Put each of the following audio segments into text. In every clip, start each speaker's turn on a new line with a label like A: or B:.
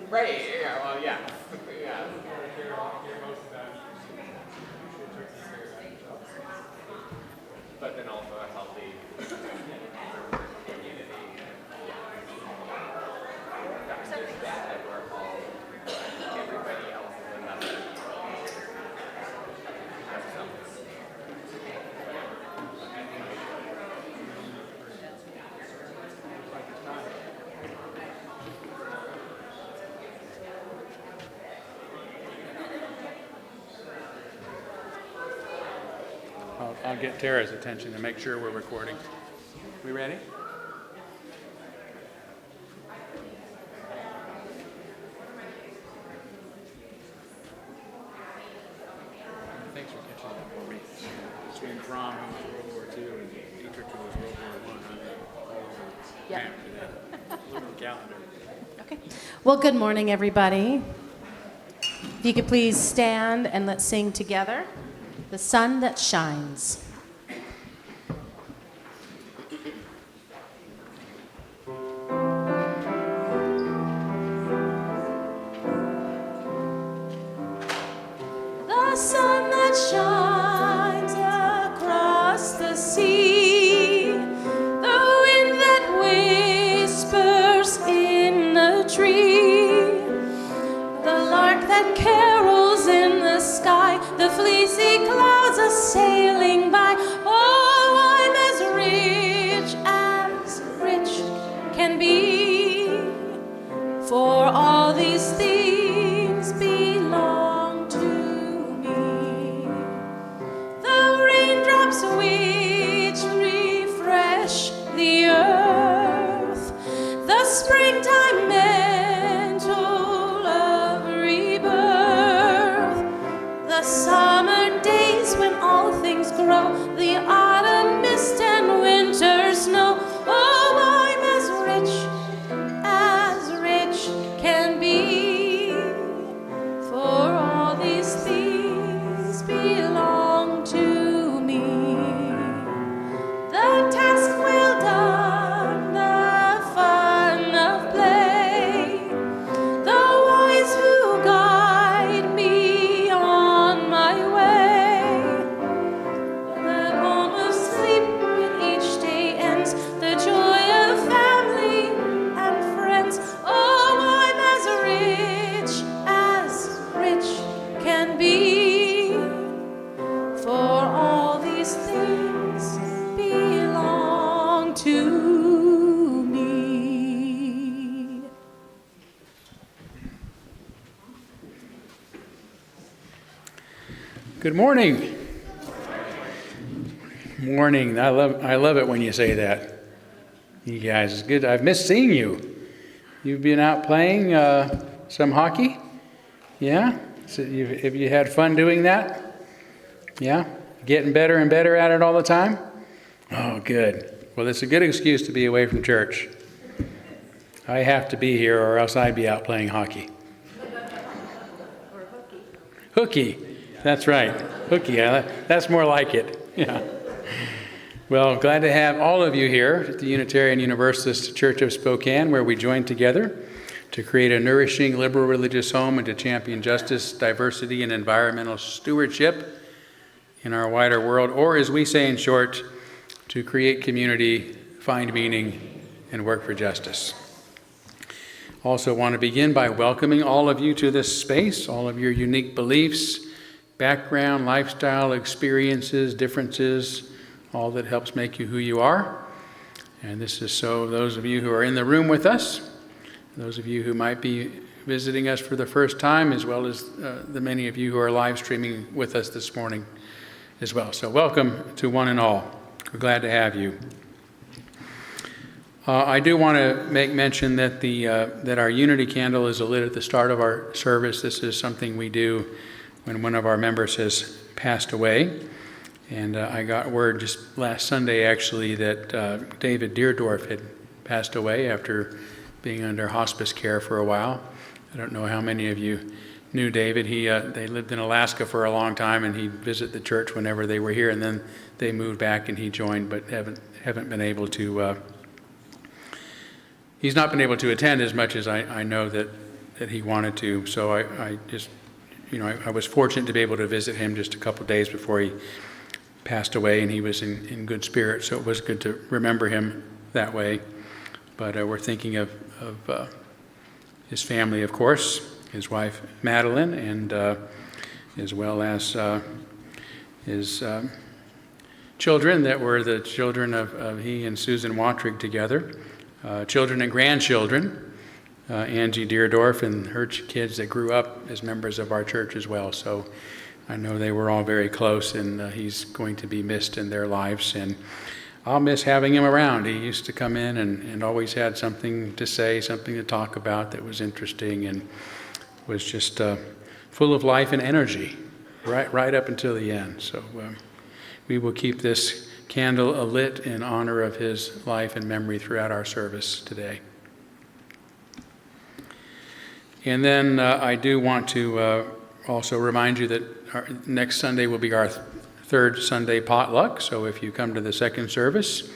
A: Right, yeah, well, yeah. Yeah. But then also a healthy community. Not just that we're all, everybody else is another. That's something.
B: I'll get Tara's attention to make sure we're recording. We ready? Thanks for catching that for me. Between prom and World War II and Dietrich who was World War I, all over the map today. Look at the calendar.
C: Okay. Well, good morning, everybody. If you could please stand and let's sing together, "The Sun That Shines." The sun that shines across the sea, the wind that whispers in the tree, the lark that carols in the sky, the fleecy clouds are sailing by. Oh, I'm as rich can be, for all these things belong to me. The raindrops which refresh the earth, the springtime mantle of rebirth, the summer days when all things grow, the autumn mist and winter snow. Oh, I'm as rich can be, for all these things belong to me. The task well done, the fun of play, the wise who guide me on my way, the home of sleep when each day ends, the joy of family and friends. Oh, I'm as rich can be, for all these things belong to me.
B: Good morning. Morning. I love it when you say that. You guys, it's good. I've missed seeing you. You've been out playing some hockey? Yeah? So have you had fun doing that? Yeah? Getting better and better at it all the time? Oh, good. Well, it's a good excuse to be away from church. I have to be here or else I'd be out playing hockey.
C: Or hooky.
B: Hooky. That's right. Hooky. That's more like it. Yeah. Well, glad to have all of you here at the Unitarian Universalist Church of Spokane, where we join together to create a nourishing liberal religious home and to champion justice, diversity, and environmental stewardship in our wider world, or as we say in short, to create community, find meaning, and work for justice. Also want to begin by welcoming all of you to this space, all of your unique beliefs, background, lifestyle, experiences, differences, all that helps make you who you are. And this is so those of you who are in the room with us, those of you who might be visiting us for the first time, as well as the many of you who are live streaming with us this morning as well. So welcome to one and all. We're glad to have you. I do want to make mention that that our unity candle is lit at the start of our service. This is something we do when one of our members has passed away. And I got word just last Sunday, actually, that David Deerdorf had passed away after being under hospice care for a while. I don't know how many of you knew David. They lived in Alaska for a long time, and he'd visit the church whenever they were here, and then they moved back and he joined, but haven't been able to. He's not been able to attend as much as I know that that he wanted to. So I just, I was fortunate to be able to visit him just a couple days before he passed away, and he was in good spirits, so it was good to remember him that way. But we're thinking of his family, of course, his wife Madeline, and as well as his children that were the children of he and Susan Wattrig together, children and grandchildren, Angie Deerdorf and her kids that grew up as members of our church as well. So I know they were all very close, and he's going to be missed in their lives. And I'll miss having him around. He used to come in and always had something to say, something to talk about that was interesting, and was just full of life and energy right up until the end. So we will keep this candle lit in honor of his life and memory throughout our service today. And then I do want to also remind you that next Sunday will be our third Sunday potluck. So if you come to the second service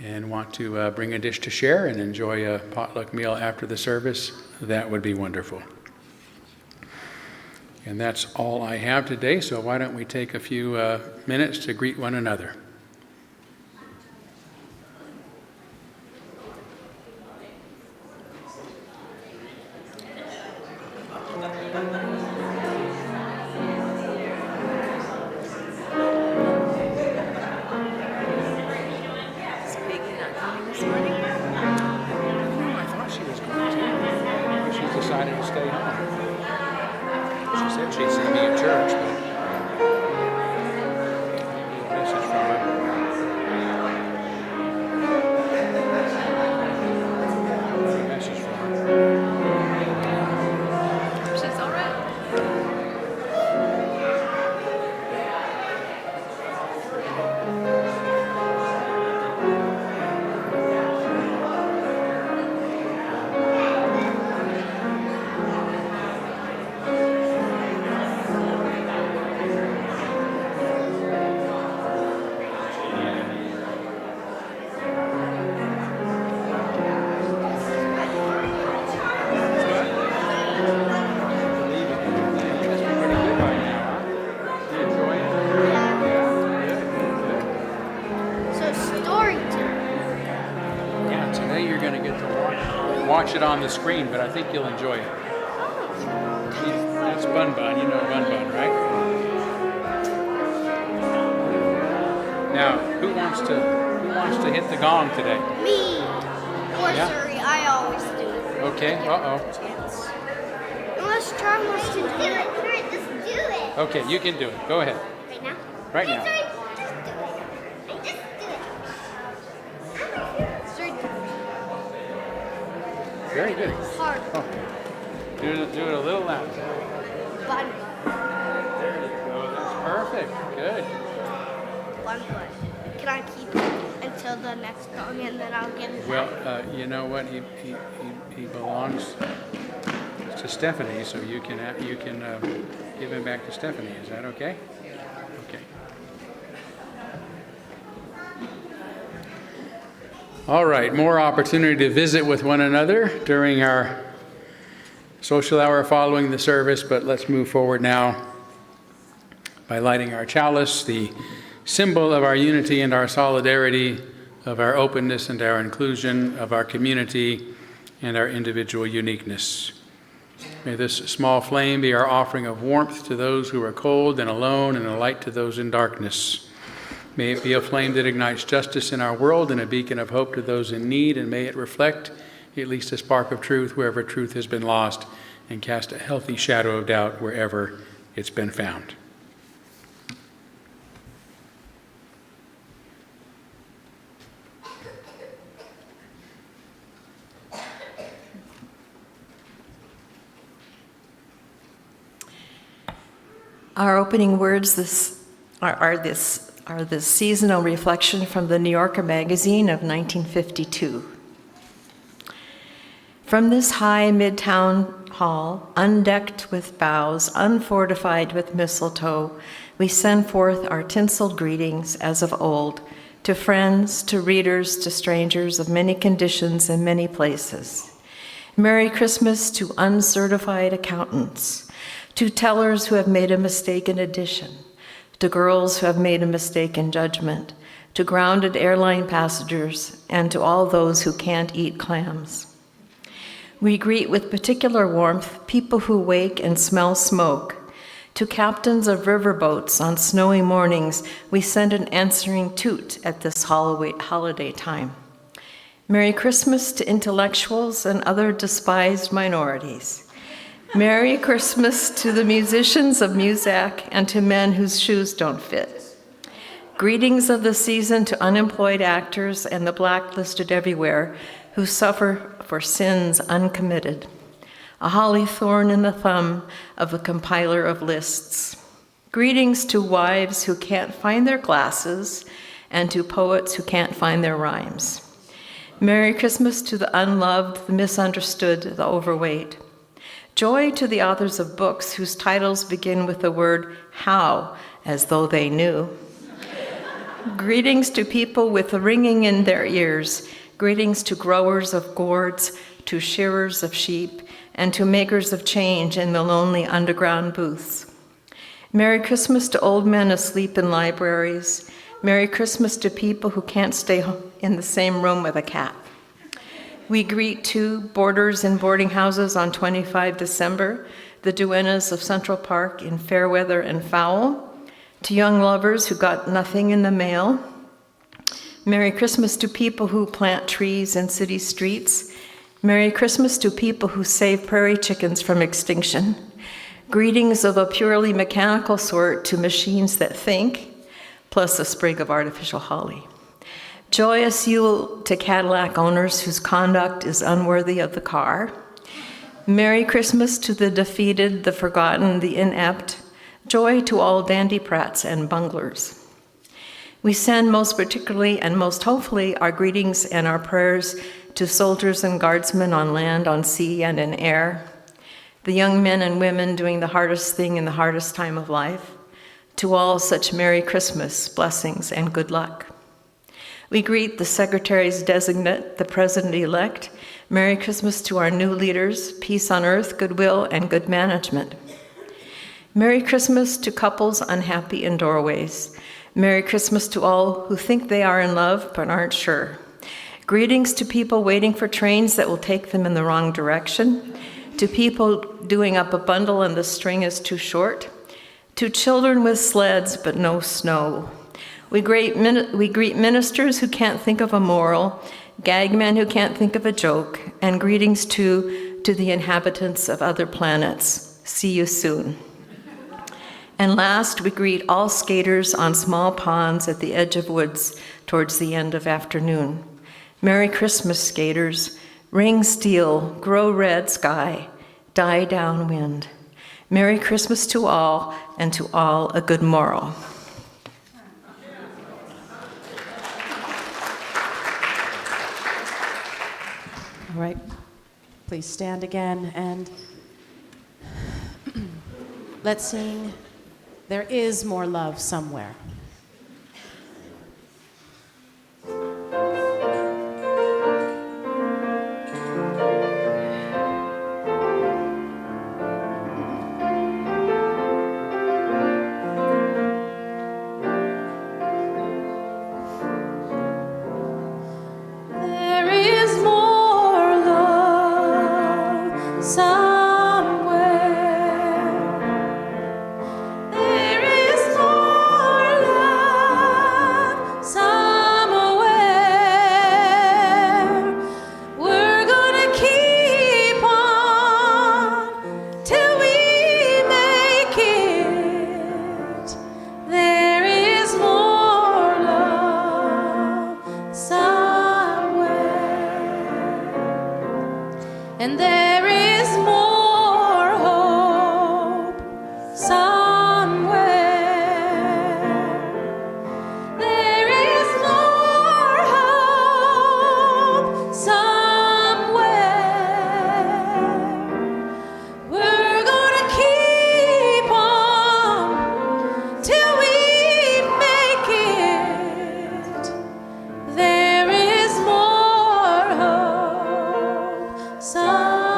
B: and want to bring a dish to share and enjoy a potluck meal after the service, that would be wonderful. And that's all I have today, so why don't we take a few minutes to greet one another. Watch it on the screen, but I think you'll enjoy it. That's Bun Bun. You know Bun Bun, right? Now, who wants to hit the gong today?
D: Me. Or Surrey, I always do.
B: Okay.
D: Unless Charles wants to do it. Surrey, just do it.
B: Okay, you can do it. Go ahead.
D: Right now?
B: Right now.
D: Surrey, just do it. Just do it. Surrey,
B: Very good.
D: hard.
B: Oh. Do it a little louder.
D: Bun.
B: There you go. That's perfect. Good.
D: Bun. Can I keep it until the next gong and then I'll give it
B: Well,
D: back?
B: you know what? He belongs to Stephanie, so you can give him back to Stephanie. Is that okay? Okay. All right, more opportunity to visit with one another during our social hour following the service, but let's move forward now by lighting our chalice, the symbol of our unity and our solidarity, of our openness and our inclusion, of our community and our individual uniqueness. May this small flame be our offering of warmth to those who are cold and alone, and a light to those in darkness. May it be a flame that ignites justice in our world and a beacon of hope to those in need, and may it reflect at least a spark of truth wherever truth has been lost, and cast a healthy shadow of doubt wherever it's been found.
E: Our opening words are this seasonal reflection from the New Yorker magazine of 1952. From this high midtown hall, undecked with boughs, unfortified with mistletoe, we send forth our tinseled greetings as of old, to friends, to readers, to strangers of many conditions and many places. Merry Christmas to uncertified accountants, to tellers who have made a mistake in addition, to girls who have made a mistake in judgment, to grounded airline passengers, and to all those who can't eat clams. We greet with particular warmth people who wake and smell smoke. To captains of riverboats on snowy mornings, we send an answering toot at this holiday time. Merry Christmas to intellectuals and other despised minorities. Merry Christmas to the musicians of Muzak and to men whose shoes don't fit. Greetings of the season to unemployed actors and the blacklisted everywhere who suffer for sins uncommitted. A holly thorn in the thumb of the compiler of lists. Greetings to wives who can't find their glasses and to poets who can't find their rhymes. Merry Christmas to the unloved, the misunderstood, the overweight. Joy to the authors of books whose titles begin with the word how, as though they knew. Greetings to people with the ringing in their ears. Greetings to growers of gourds, to shearers of sheep, and to makers of change in the lonely underground booths. Merry Christmas to old men asleep in libraries. Merry Christmas to people who can't stay in the same room with a cat. We greet two boarders in boarding houses on 25 December, the duennas of Central Park in fair weather and foul, to young lovers who got nothing in the mail. Merry Christmas to people who plant trees in city streets. Merry Christmas to people who save prairie chickens from extinction. Greetings of a purely mechanical sort to machines that think, plus a sprig of artificial holly. Joyous Yule to Cadillac owners whose conduct is unworthy of the car. Merry Christmas to the defeated, the forgotten, the inept. Joy to all dandy-prats and bunglers. We send most particularly and most hopefully our greetings and our prayers to soldiers and guardsmen on land, on sea, and in air, the young men and women doing the hardest thing in the hardest time of life, to all such Merry Christmas, blessings, and good luck. We greet the secretaries designate, the president-elect. Merry Christmas to our new leaders, peace on earth, goodwill, and good management. Merry Christmas to couples unhappy in doorways. Merry Christmas to all who think they are in love but aren't sure. Greetings to people waiting for trains that will take them in the wrong direction, to people doing up a bundle and the string is too short, to children with sleds but no snow. We greet ministers who can't think of a moral, gag men who can't think of a joke, and greetings to the inhabitants of other planets. See you soon. And last, we greet all skaters on small ponds at the edge of woods towards the end of afternoon. Merry Christmas, skaters. Ring steel, grow red sky, die down wind. Merry Christmas to all, and to all a good moral.
F: All right, please stand again and let's sing There Is More Love Somewhere.
C: There is more love somewhere. There is more love somewhere. We're gonna keep on till we make it. There is more love somewhere. And there is more hope somewhere. There is more hope somewhere. We're gonna keep on till we make it. There is more hope somewhere.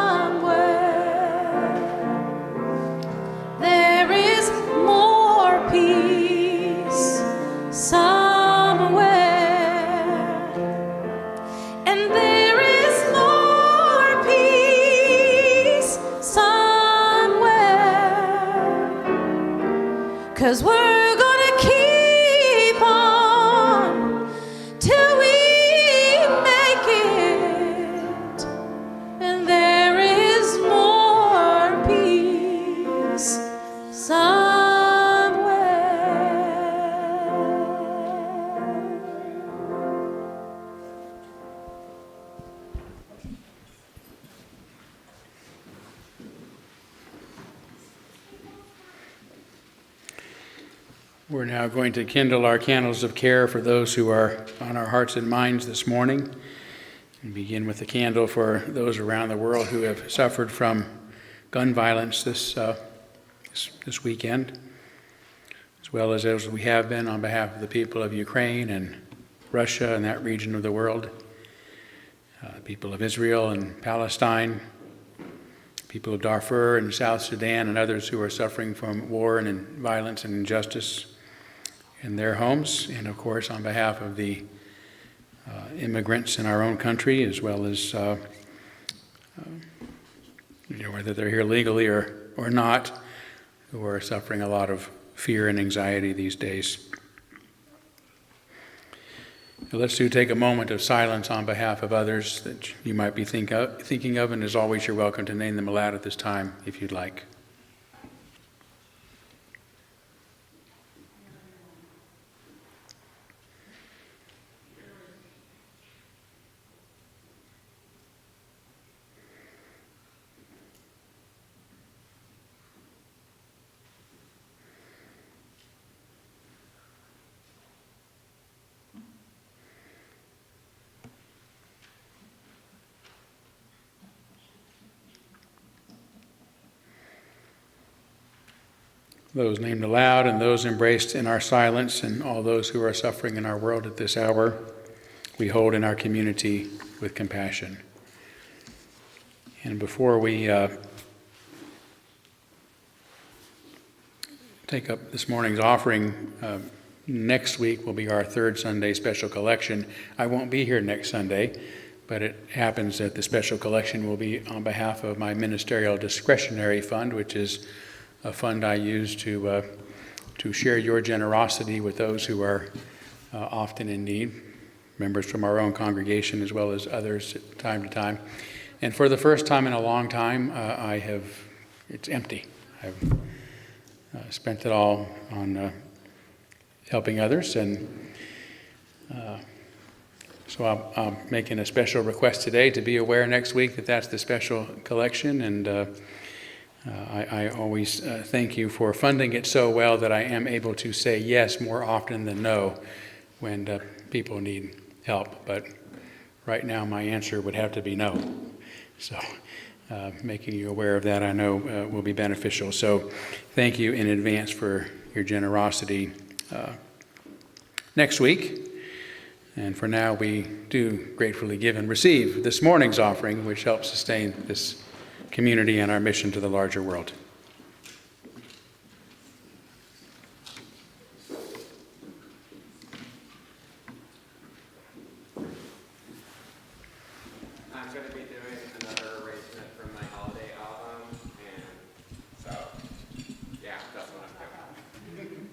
C: 'cause we're gonna keep on till we make it, and there is more peace somewhere.
B: We're now going to kindle our candles of care for those who are on our hearts and minds this morning, and begin with the candle for those around the world who have suffered from gun violence this weekend, as well as those we have been on behalf of the people of Ukraine and Russia and that region of the world, people of Israel and Palestine, people of Darfur and South Sudan, and others who are suffering from war and violence and injustice in their homes, and of course on behalf of the immigrants in our own country, as well as whether they're here legally or not, who are suffering a lot of fear and anxiety these days. So let's take a moment of silence on behalf of others that you might be thinking of, and as always, you're welcome to name them aloud at this time if you'd like. Those named aloud and those embraced in our silence, and all those who are suffering in our world at this hour, we hold in our community with compassion. And before we take up this morning's offering, next week will be our third Sunday special collection. I won't be here next Sunday, but it happens that the special collection will be on behalf of my ministerial discretionary fund, which is a fund I use to share your generosity with those who are often in need, members from our own congregation as well as others at time to time. And for the first time in a long time, it's empty. I've spent it all on helping others, and so I'm making a special request today to be aware next week that that's the special collection, and I always thank you for funding it so well that I am able to say yes more often than no when people need help. But right now my answer would have to be no. So making you aware of that I know will be beneficial. So thank you in advance for your generosity next week. And for now we do gratefully give and receive this morning's offering, which helps sustain this community and our mission to the larger world.
A: I'm going to be doing another arrangement from my holiday album, and so, yeah, that's what I'm doing.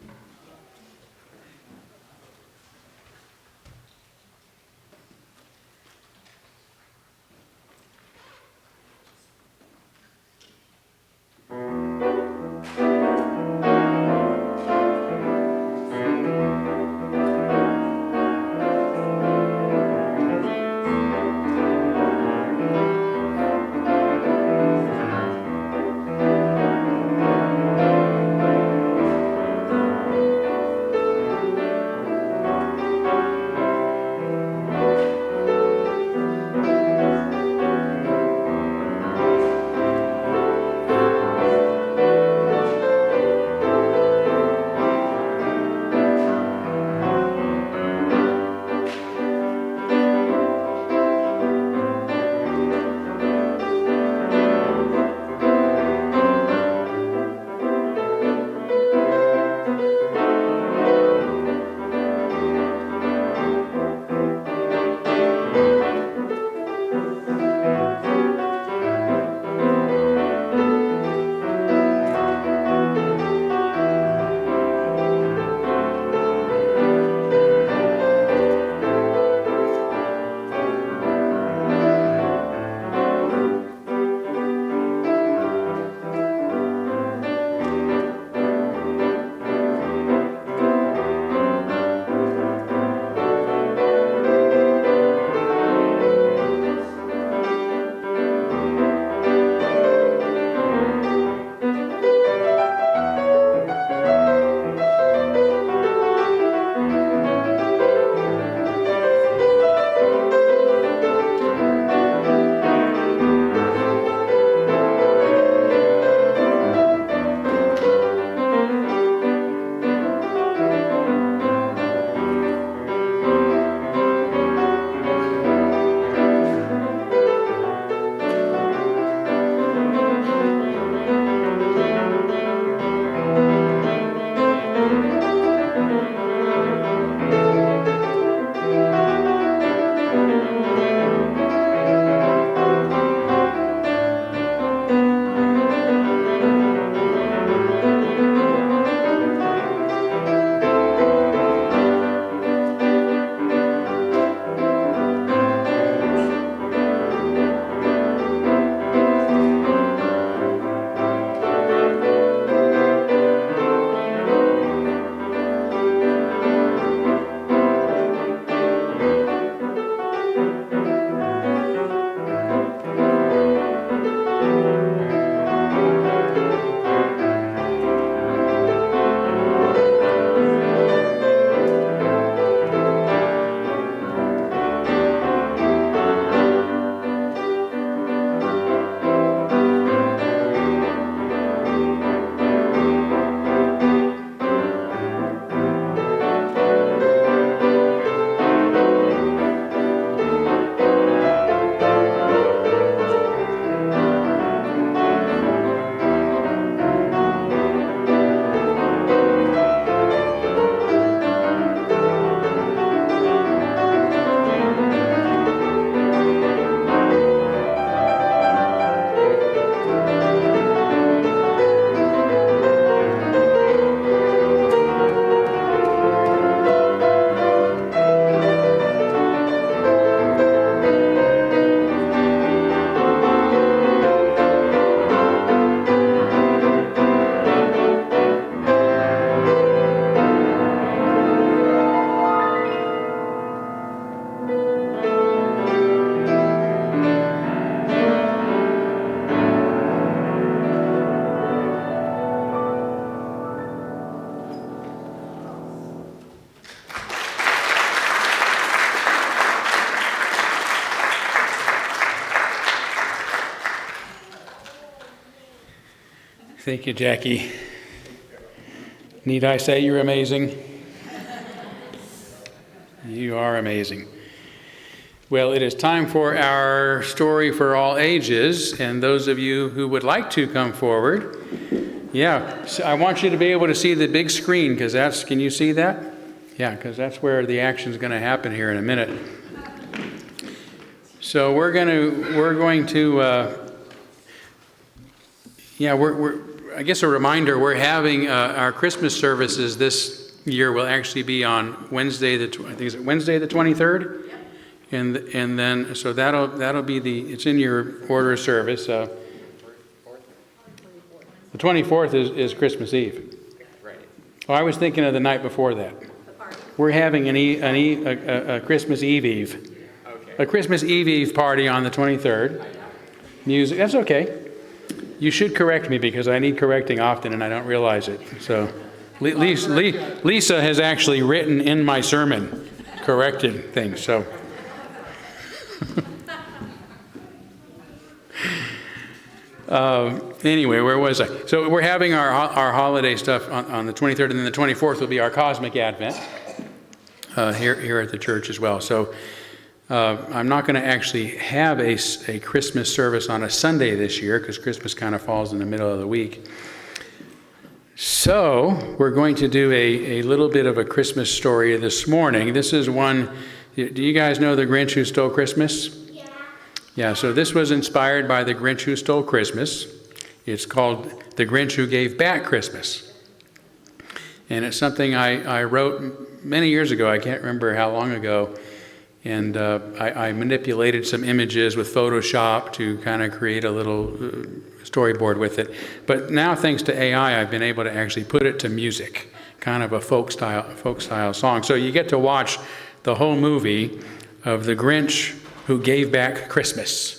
B: Thank you, Jackie. Need I say you're amazing? You are amazing. Well, it is time for our story for all ages, and those of you who would like to come forward, so I want you to be able to see the big screen, because can you see that? Yeah, because that's where the action is going to happen here in a minute. So we're going to I guess a reminder, we're having our Christmas services this year will actually be on Wednesday, Wednesday the 23rd? Yep. And then, so that'll be it's in your order of service. The 24th is Christmas Eve.
A: Right.
B: Oh, I was thinking of the night before that. We're having a Christmas Eve.
A: Okay.
B: A Christmas Eve party on the 23rd. Music, that's okay. You should correct me because I need correcting often and I don't realize it. So Lisa has actually written in my sermon corrected things. So anyway, where was I? So we're having our holiday stuff on the 23rd, and then the 24th will be our Cosmic Advent here at the church as well. So I'm not going to actually have a Christmas service on a Sunday this year because Christmas kind of falls in the middle of the week. So we're going to do a little bit of a Christmas story this morning. This is one, do you guys know The Grinch Who Stole Christmas?
D: Yeah.
B: Yeah, so this was inspired by The Grinch Who Stole Christmas. It's called The Grinch Who Gave Back Christmas. And it's something I wrote many years ago. I can't remember how long ago. And I manipulated some images with Photoshop to kind of create a little storyboard with it. But now, thanks to AI, I've been able to actually put it to music, kind of a folk style song. So you get to watch the whole movie of The Grinch Who Gave Back Christmas.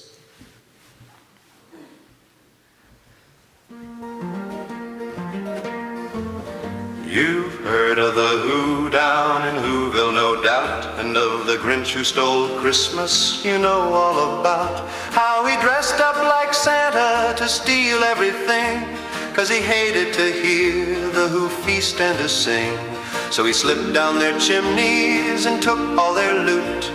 G: You've heard of the Who down in Whoville, no doubt, and of the Grinch who stole Christmas, you know all about how he dressed up like Santa to steal everything, 'cause he hated to hear the Who feast and to sing. So he slipped down their chimneys and took all their loot.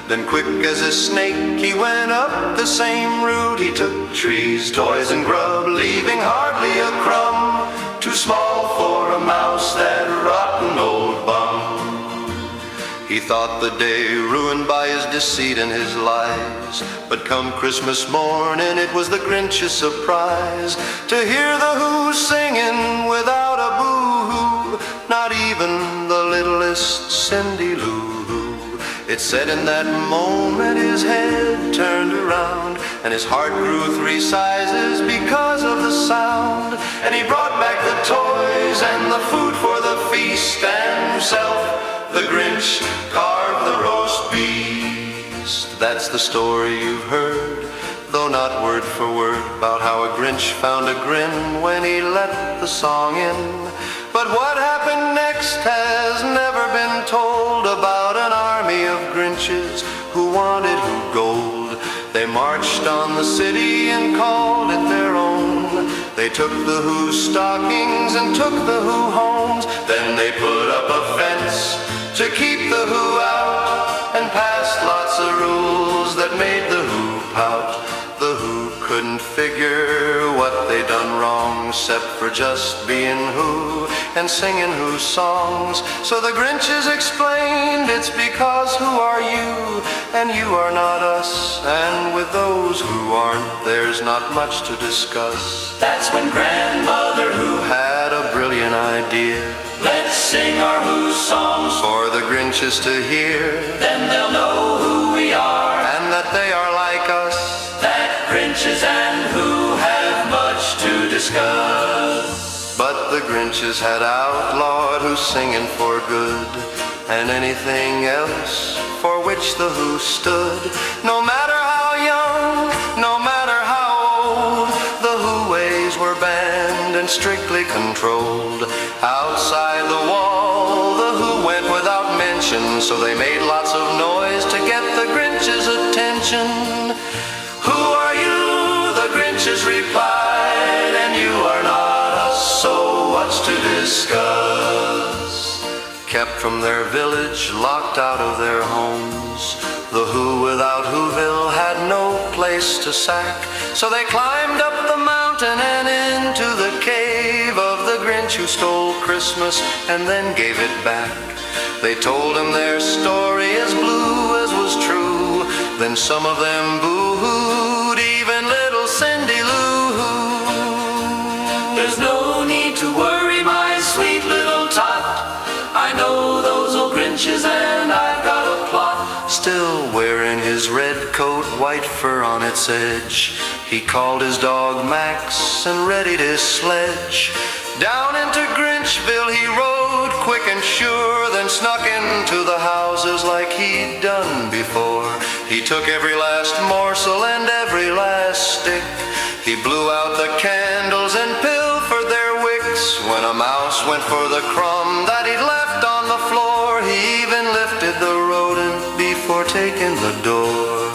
G: Then quick as a snake he went up the same route. He took trees, toys and grub, leaving hardly a crumb. Too small for a mouse, that rotten old bum. He thought the day ruined by his deceit and his lies. But come Christmas morning, it was the Grinch's surprise to hear the Who singing without a boo-hoo, not even the littlest Cindy Lou. It said in that moment his head turned around and his heart grew 3 sizes because of the sound. And he brought back the toys and the food for the feast, and himself, the Grinch, carved the roast beast. That's the story you've heard, though not word for word, about how a Grinch found a grin when he let the song in. But what happened next has never been told, about an army of Grinches who wanted Who gold. They marched on the city and called it their own. They took the Who stockings and took the Who homes. Then they put up a fence to keep the Who out, and passed lots of rules that made the Who pout. The Who couldn't figure what they done wrong, except for just being Who and singing Who songs. So the Grinches explained, it's because Who are you, and you are not us. And with those who aren't, there's not much to discuss. That's when Grandmother Who had a brilliant idea. Let's sing our Who songs for the Grinches to hear. Then they'll know who we are, and that they are like us. Grinches and Who have much to discuss. But the Grinches had outlawed Who singing for good, and anything else for which the Who stood. No matter how young, no matter how old, the Who ways were banned and strictly controlled. Outside the wall, the Who went without mention, so they made lots of noise to get the Grinch's attention. Who are you? The Grinches replied, and you are not village, locked out of their homes. The Who without Whoville had no place to sack, so they climbed up the mountain and into the cave of the Grinch who stole Christmas and then gave it back. They told him their story as blue as was true. Then some of them boo-hooed, even little Cindy Lou. There's no need to worry, my sweet little tot. I know those old Grinches and I've got a plot. Still wearing his red coat, white fur on its edge, he called his dog Max and readied his sledge. Down into Grinchville he rode quick and sure, then snuck into the houses like he'd done before. He took every last morsel and every last stick. He blew out the candles and pilfered their wicks. When a mouse went for the crumb that he'd left on the floor, he even lifted the rodent before taking the door.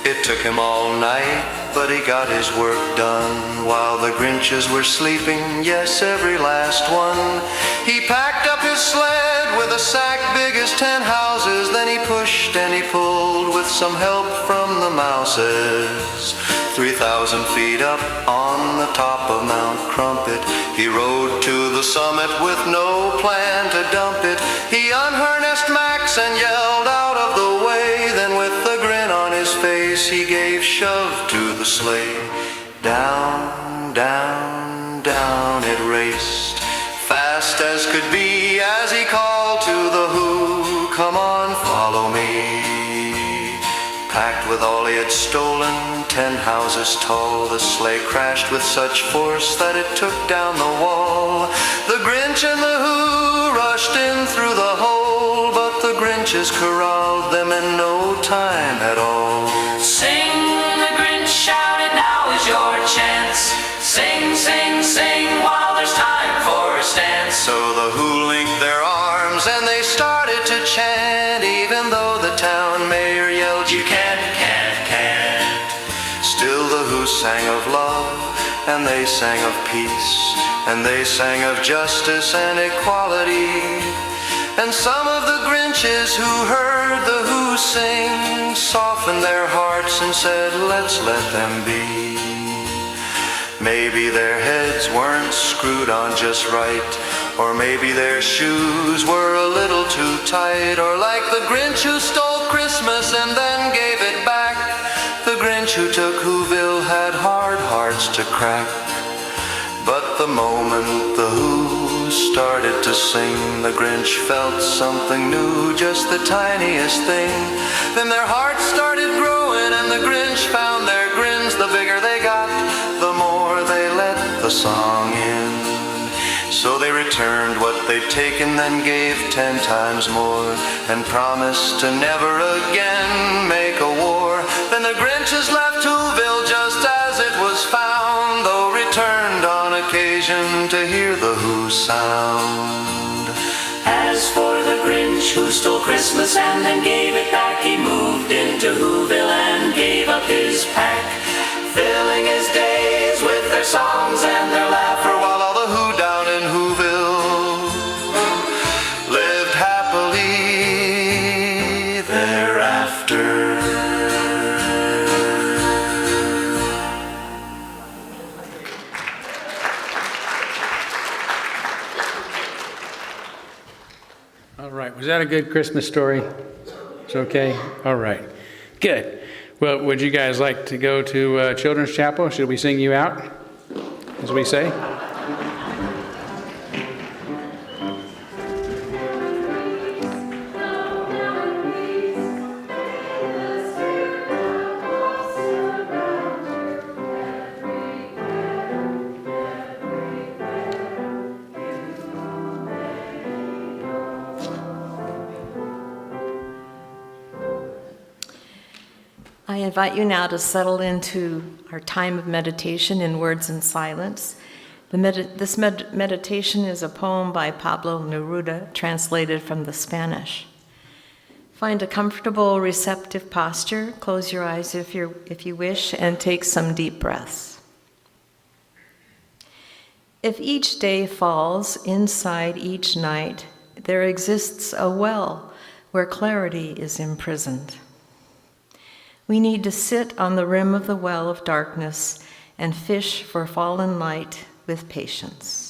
G: It took him all night, but he got his work done while the Grinches were sleeping, yes, every last one. He packed up his sled with a sack big as 10 houses, then he pushed and he pulled with some help from the mouses. 3,000 feet up on the top of Mount Crumpet, he rode to the summit with no plan to dump it. He unharnessed Max and yelled out of the way, then with a grin on his face he gave shove to the sleigh. Down, down, down it raced, fast as could be, as he called to the Who, come on, follow me. Packed with all he had stolen, 10 houses tall, the sleigh crashed with such force that it took down the wall. The Grinch and the Who rushed in through the hole, but the Grinches corralled them in no time at all.
H: Sing, the Grinch shouted, now is your chance. Sing, sing, sing, while there's time for a stance.
G: So the Who linked their arms and they started to chant, even though the town mayor yelled, you can't. Still the Who sang of love, and they sang of peace, and they sang of justice and equality. And some of the Grinches who heard the Who sing softened their hearts and said, let's let them be. Maybe their heads weren't screwed on just right, or maybe their shoes were a little too tight, or like the Grinch who stole Christmas and then gave it back, the Grinch who took Whoville had hard hearts to crack. But the moment the Who started to sing, the Grinch felt something new, just the tiniest thing. Then their hearts started growing and the Grinch found their grins. The bigger they got, the more they let the song in. So they returned what they'd taken, then gave 10 times more, and promised to never again make a war. Then the Grinches left Whoville just as it was found, though returned on occasion to hear the Who sound.
H: As for the Grinch who stole Christmas and then gave it back, he moved into Whoville and gave up his pack, filling his days with their songs and their laughter,
G: while all the Who down in Whoville lived happily thereafter.
B: All right, was that a good Christmas story? It's okay? All right, good. Well, would you guys like to go to Children's Chapel? Should we sing you out, as we say?
E: I invite you now to settle into our time of meditation in words and silence. This meditation is a poem by Pablo Neruda, translated from the Spanish. Find a comfortable, receptive posture. Close your eyes if you wish, and take some deep breaths. If each day falls inside each night, there exists a well where clarity is imprisoned. We need to sit on the rim of the well of darkness and fish for fallen light with patience.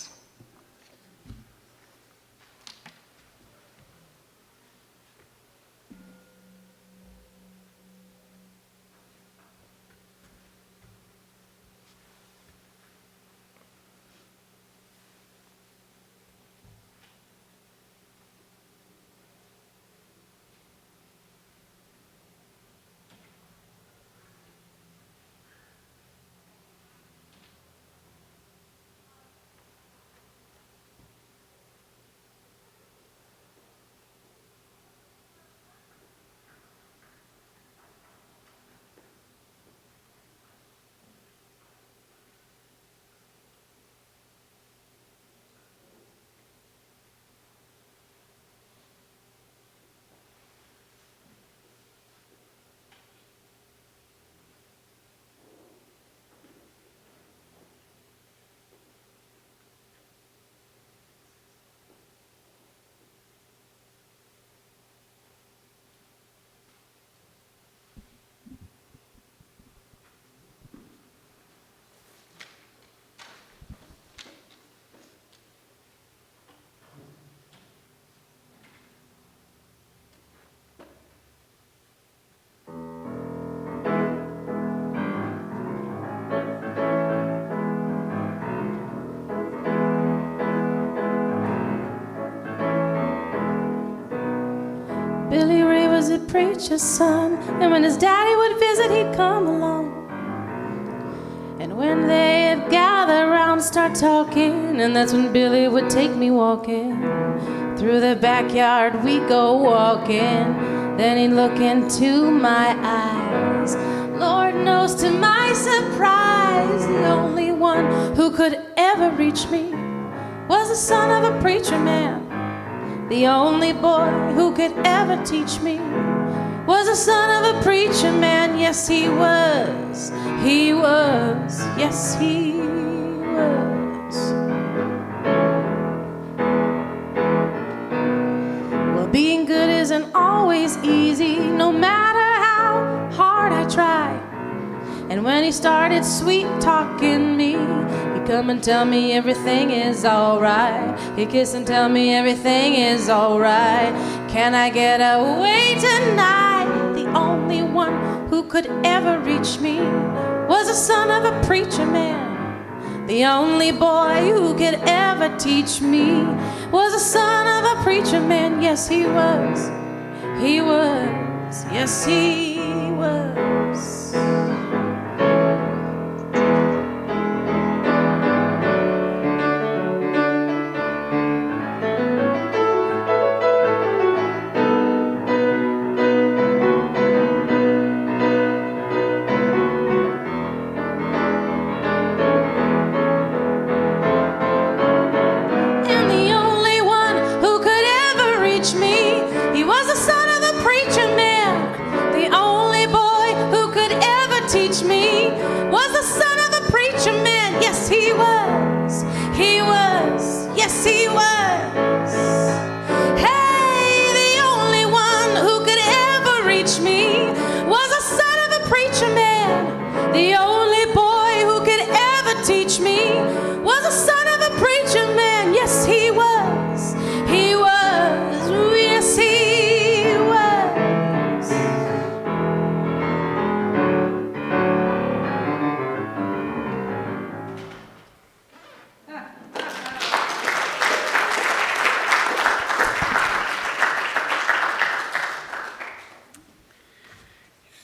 C: Billy Ray was a preacher's son, and when his daddy would visit, he'd come along. And when they'd gather around, start talking, and that's when Billy would take me walking. Through the backyard we'd go walking, then he'd look into my eyes. Lord knows, to my surprise, the only one who could ever reach me was the son of a preacher man. The only boy who could ever teach me was the son of a preacher man. Yes, he was, yes, he was. Well, being good isn't always easy, no matter how hard I try. And when he started sweet talking me, he'd come and tell me everything is alright. He'd kiss and tell me everything is alright. Can I get away tonight? The only one who could ever reach me was the son of a preacher man. The only boy who could ever teach me was the son of a preacher man. Yes, he was, yes, he was.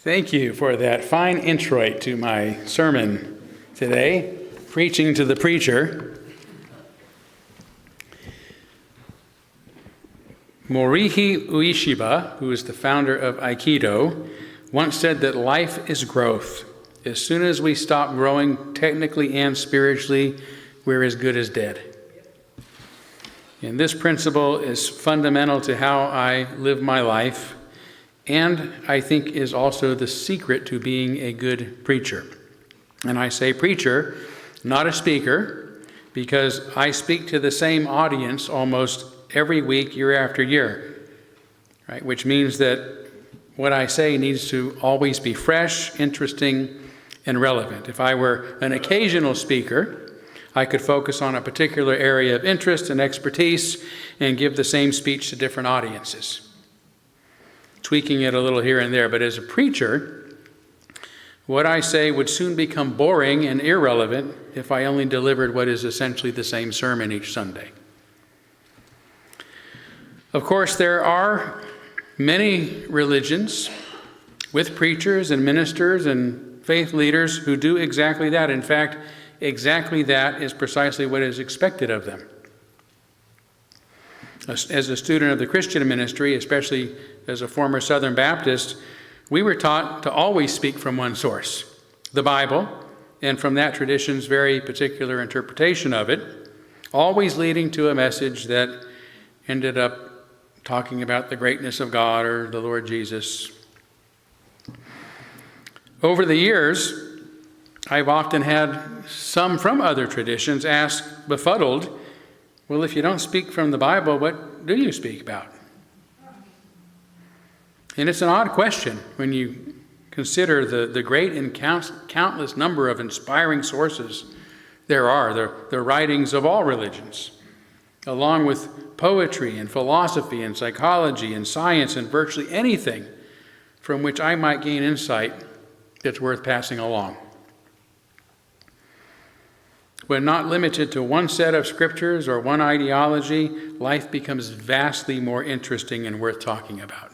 B: Thank you for that fine introit to my sermon today, Preaching to the Preacher. Morihei Ueshiba, who is the founder of Aikido, once said that life is growth. As soon as we stop growing technically and spiritually, we're as good as dead. And this principle is fundamental to how I live my life, and I think is also the secret to being a good preacher. And I say preacher, not a speaker, because I speak to the same audience almost every week, year after year, right? Which means that what I say needs to always be fresh, interesting, and relevant. If I were an occasional speaker, I could focus on a particular area of interest and expertise and give the same speech to different audiences, tweaking it a little here and there. But as a preacher, what I say would soon become boring and irrelevant if I only delivered what is essentially the same sermon each Sunday. Of course, there are many religions with preachers and ministers and faith leaders who do exactly that. In fact, exactly that is precisely what is expected of them. As a student of the Christian ministry, especially as a former Southern Baptist, we were taught to always speak from one source, the Bible, and from that tradition's very particular interpretation of it, always leading to a message that ended up talking about the greatness of God or the Lord Jesus. Over the years, I've often had some from other traditions ask, befuddled, well, if you don't speak from the Bible, what do you speak about? And it's an odd question when you consider the great and countless number of inspiring sources there are, the writings of all religions, along with poetry and philosophy and psychology and science and virtually anything from which I might gain insight that's worth passing along. When not limited to one set of scriptures or one ideology, life becomes vastly more interesting and worth talking about.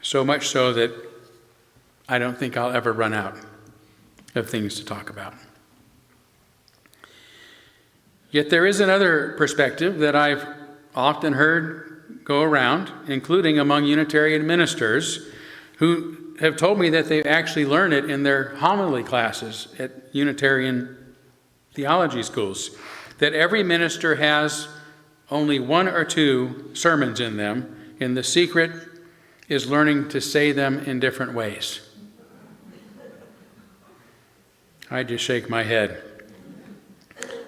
B: So much so that I don't think I'll ever run out of things to talk about. Yet there is another perspective that I've often heard go around, including among Unitarian ministers, who have told me that they actually learn it in their homily classes at Unitarian theology schools, that every minister has only one or two sermons in them, and the secret is learning to say them in different ways. I just shake my head.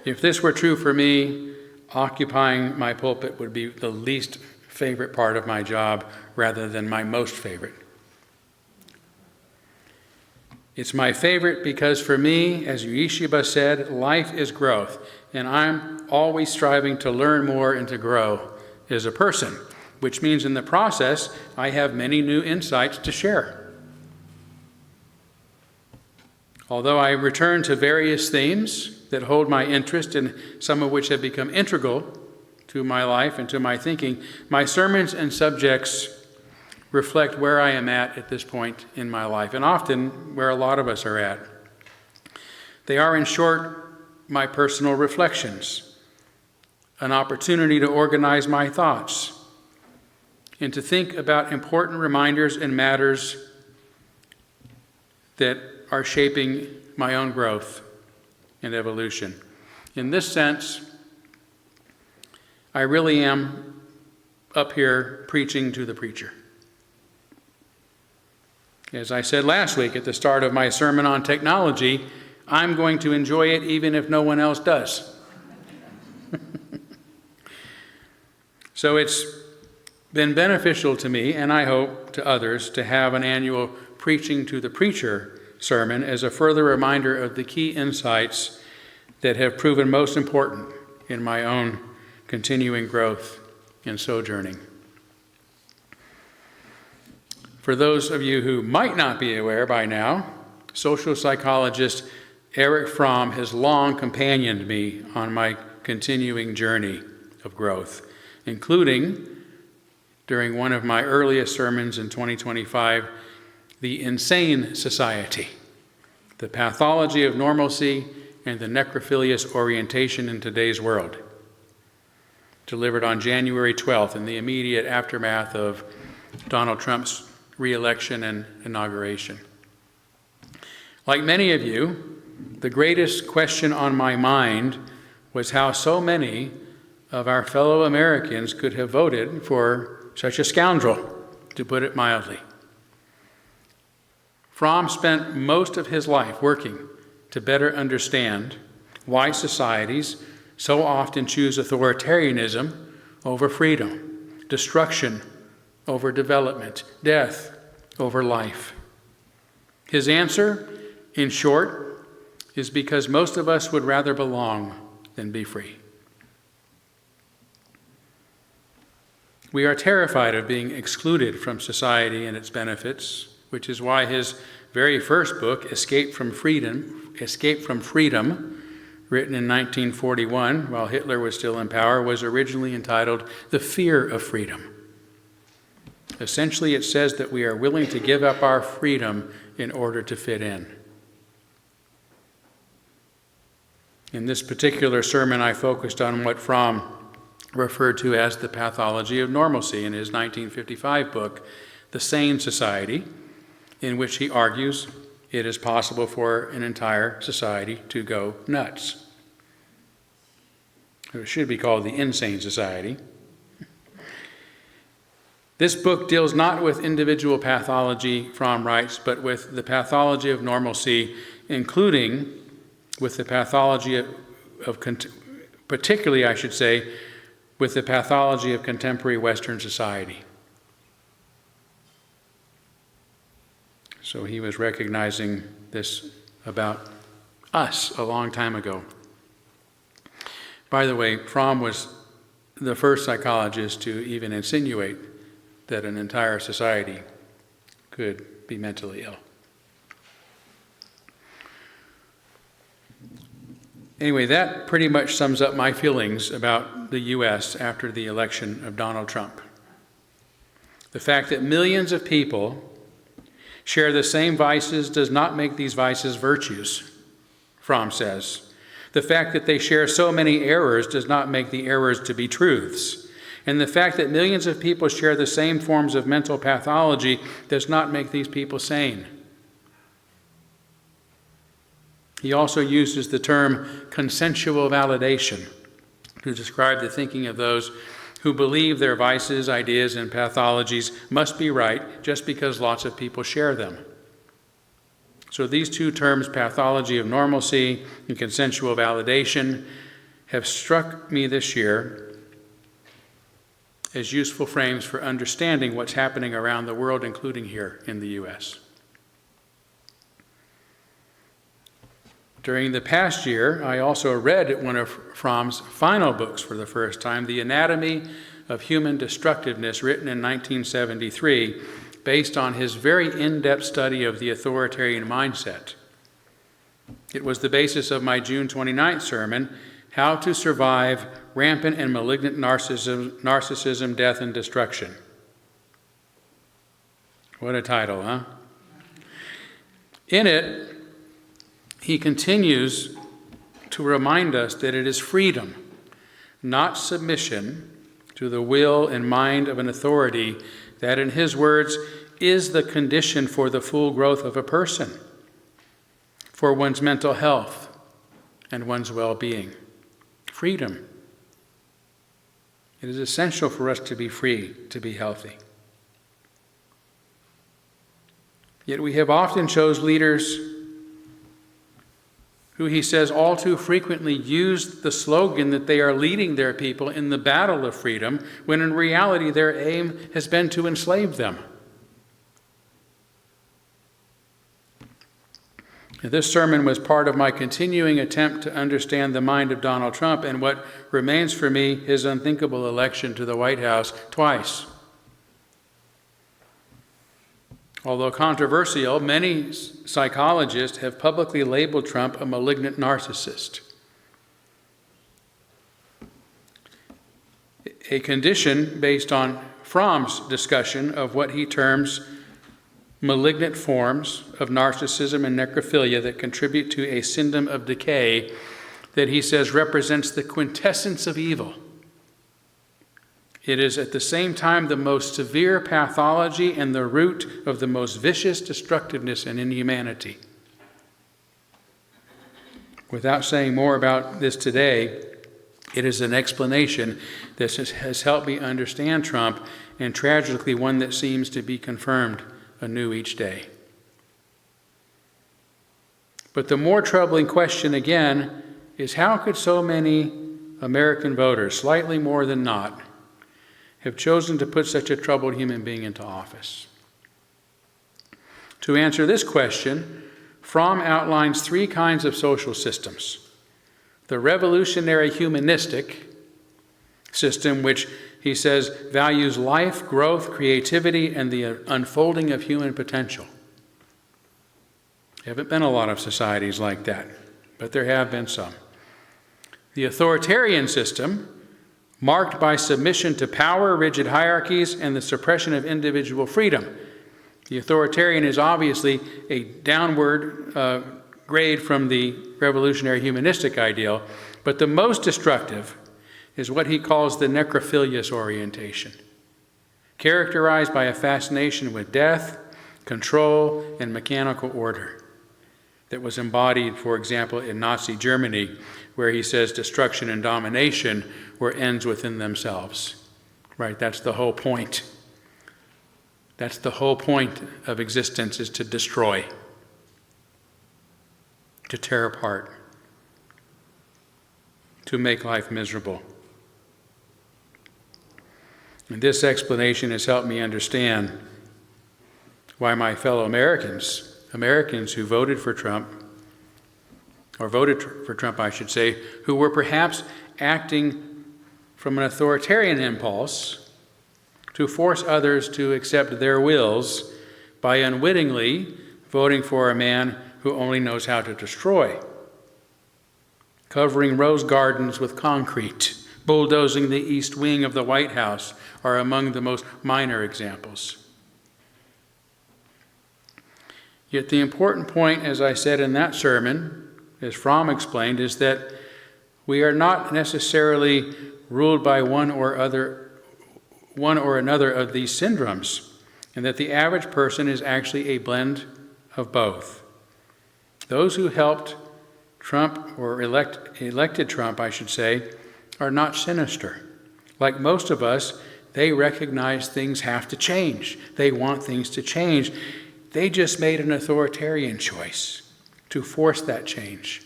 B: If this were true for me, occupying my pulpit would be the least favorite part of my job rather than my most favorite. It's my favorite because for me, as Ueshiba said, life is growth, and I'm always striving to learn more and to grow as a person, which means in the process, I have many new insights to share. Although I return to various themes that hold my interest and some of which have become integral to my life and to my thinking, my sermons and subjects reflect where I am at this point in my life, and often where a lot of us are at. They are, in short, my personal reflections, an opportunity to organize my thoughts, and to think about important reminders and matters that are shaping my own growth and evolution. In this sense, I really am up here preaching to the preacher. As I said last week at the start of my sermon on technology, I'm going to enjoy it even if no one else does. So it's been beneficial to me, and I hope to others, to have an annual Preaching to the Preacher sermon as a further reminder of the key insights that have proven most important in my own continuing growth and sojourning. For those of you who might not be aware by now, social psychologist Erich Fromm has long companioned me on my continuing journey of growth, including during one of my earliest sermons in 2025, The Insane Society, the Pathology of Normalcy and the Necrophilious Orientation in Today's World, delivered on January 12th in the immediate aftermath of Donald Trump's re-election and inauguration. Like many of you, the greatest question on my mind was how so many of our fellow Americans could have voted for such a scoundrel, to put it mildly. Fromm spent most of his life working to better understand why societies so often choose authoritarianism over freedom, destruction over development, death over life? His answer, in short, is because most of us would rather belong than be free. We are terrified of being excluded from society and its benefits, which is why his very first book, Escape from Freedom, written in 1941 while Hitler was still in power, was originally entitled The Fear of Freedom. Essentially, it says that we are willing to give up our freedom in order to fit in. In this particular sermon, I focused on what Fromm referred to as the pathology of normalcy in his 1955 book, The Sane Society, in which he argues it is possible for an entire society to go nuts. It should be called the Insane Society. This book deals not with individual pathology, Fromm writes, but with the pathology of normalcy, including with the pathology particularly, I should say, with the pathology of contemporary Western society. So he was recognizing this about us a long time ago. By the way, Fromm was the first psychologist to even insinuate that an entire society could be mentally ill. Anyway, that pretty much sums up my feelings about the U.S. after the election of Donald Trump. The fact that millions of people share the same vices does not make these vices virtues, Fromm says. The fact that they share so many errors does not make the errors to be truths. And the fact that millions of people share the same forms of mental pathology does not make these people sane. He also uses the term consensual validation to describe the thinking of those who believe their vices, ideas, and pathologies must be right just because lots of people share them. So these two terms, pathology of normalcy and consensual validation, have struck me this year as useful frames for understanding what's happening around the world, including here in the U.S. During the past year, I also read one of Fromm's final books for the first time, The Anatomy of Human Destructiveness, written in 1973, based on his very in-depth study of the authoritarian mindset. It was the basis of my June 29th sermon, How to Survive Rampant and Malignant Narcissism, Death, and Destruction. What a title, huh? In it, he continues to remind us that it is freedom, not submission, to the will and mind of an authority that, in his words, is the condition for the full growth of a person, for one's mental health and one's well-being. Freedom. It is essential for us to be free, to be healthy. Yet we have often chose leaders who, he says, all too frequently use the slogan that they are leading their people in the battle of freedom, when in reality their aim has been to enslave them. This sermon was part of my continuing attempt to understand the mind of Donald Trump and what remains for me his unthinkable election to the White House twice. Although controversial, many psychologists have publicly labeled Trump a malignant narcissist, a condition based on Fromm's discussion of what he terms malignant forms of narcissism and necrophilia that contribute to a syndrome of decay that he says represents the quintessence of evil. It is at the same time the most severe pathology and the root of the most vicious destructiveness and inhumanity. Without saying more about this today, it is an explanation that has helped me understand Trump, and tragically one that seems to be confirmed anew each day. But the more troubling question again is, how could so many American voters, slightly more than not, have chosen to put such a troubled human being into office? To answer this question, Fromm outlines three kinds of social systems. The revolutionary humanistic system, which he says values life, growth, creativity, and the unfolding of human potential. There haven't been a lot of societies like that, but there have been some. The authoritarian system, marked by submission to power, rigid hierarchies, and the suppression of individual freedom. The authoritarian is obviously a downward grade from the revolutionary humanistic ideal, but the most destructive is what he calls the necrophilious orientation, characterized by a fascination with death, control, and mechanical order that was embodied, for example, in Nazi Germany, where he says destruction and domination were ends within themselves. Right, that's the whole point. That's the whole point of existence, is to destroy, to tear apart, to make life miserable. And this explanation has helped me understand why my fellow Americans who voted for Trump, or voted for Trump, I should say, who were perhaps acting from an authoritarian impulse to force others to accept their wills by unwittingly voting for a man who only knows how to destroy, covering rose gardens with concrete, bulldozing the east wing of the White House are among the most minor examples. Yet the important point, as I said in that sermon, as Fromm explained, is that we are not necessarily ruled by one or another of these syndromes, and that the average person is actually a blend of both. Those who helped Trump, or elected Trump, I should say, are not sinister. Like most of us, they recognize things have to change. They want things to change. They just made an authoritarian choice to force that change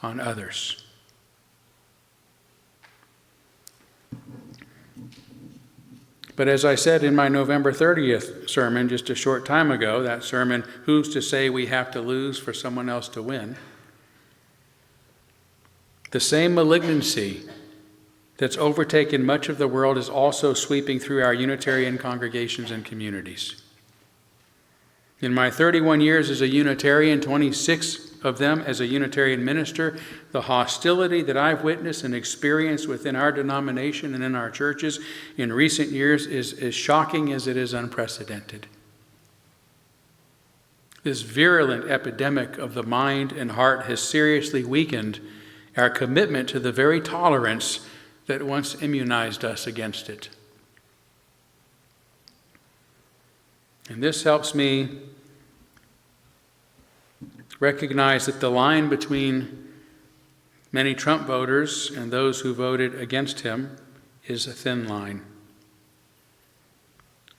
B: on others. But as I said in my November 30th sermon just a short time ago, that sermon, "Who's to say we have to lose for someone else to win?" The same malignancy that's overtaken much of the world is also sweeping through our Unitarian congregations and communities. In my 31 years as a Unitarian, 26 of them as a Unitarian minister, the hostility that I've witnessed and experienced within our denomination and in our churches in recent years is as shocking as it is unprecedented. This virulent epidemic of the mind and heart has seriously weakened our commitment to the very tolerance that once immunized us against it. And this helps me recognize that the line between many Trump voters and those who voted against him is a thin line.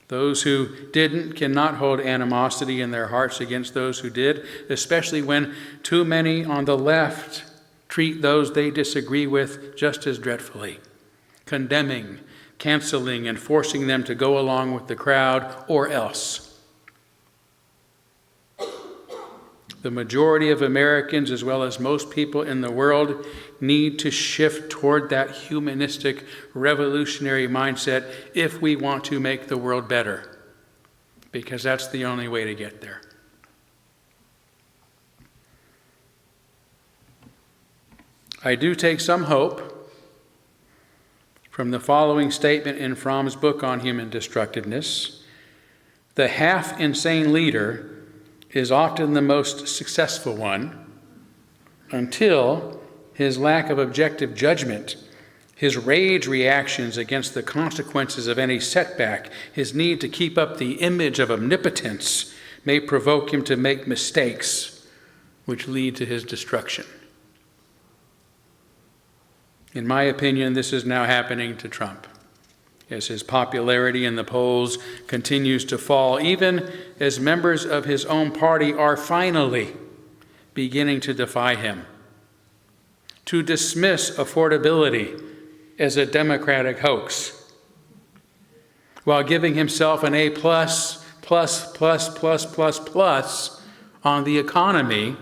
B: Those who didn't cannot hold animosity in their hearts against those who did, especially when too many on the left treat those they disagree with just as dreadfully, condemning, canceling, and forcing them to go along with the crowd or else. The majority of Americans, as well as most people in the world, need to shift toward that humanistic, revolutionary mindset if we want to make the world better, because that's the only way to get there. I do take some hope from the following statement in Fromm's book on human destructiveness. The half-insane leader is often the most successful one until his lack of objective judgment, his rage reactions against the consequences of any setback, his need to keep up the image of omnipotence may provoke him to make mistakes which lead to his destruction. In my opinion, this is now happening to Trump, as his popularity in the polls continues to fall, even as members of his own party are finally beginning to defy him. to dismiss affordability as a democratic hoax, while giving himself an A+, on the economy,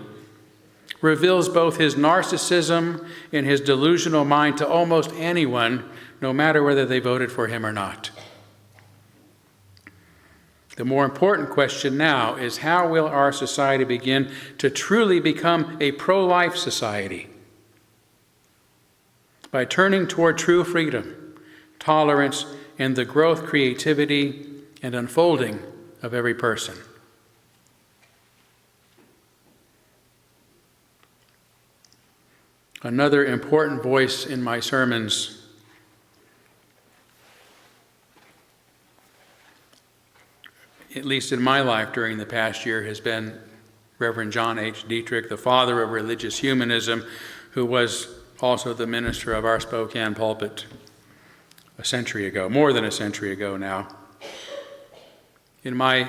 B: reveals both his narcissism and his delusional mind to almost anyone, no matter whether they voted for him or not. The more important question now is, how will our society begin to truly become a pro-life society? By turning toward true freedom, tolerance, and the growth, creativity, and unfolding of every person. Another important voice in my sermons at least in my life during the past year, has been Reverend John H. Dietrich, the father of religious humanism, who was also the minister of our Spokane pulpit a century ago, more than a century ago now. In my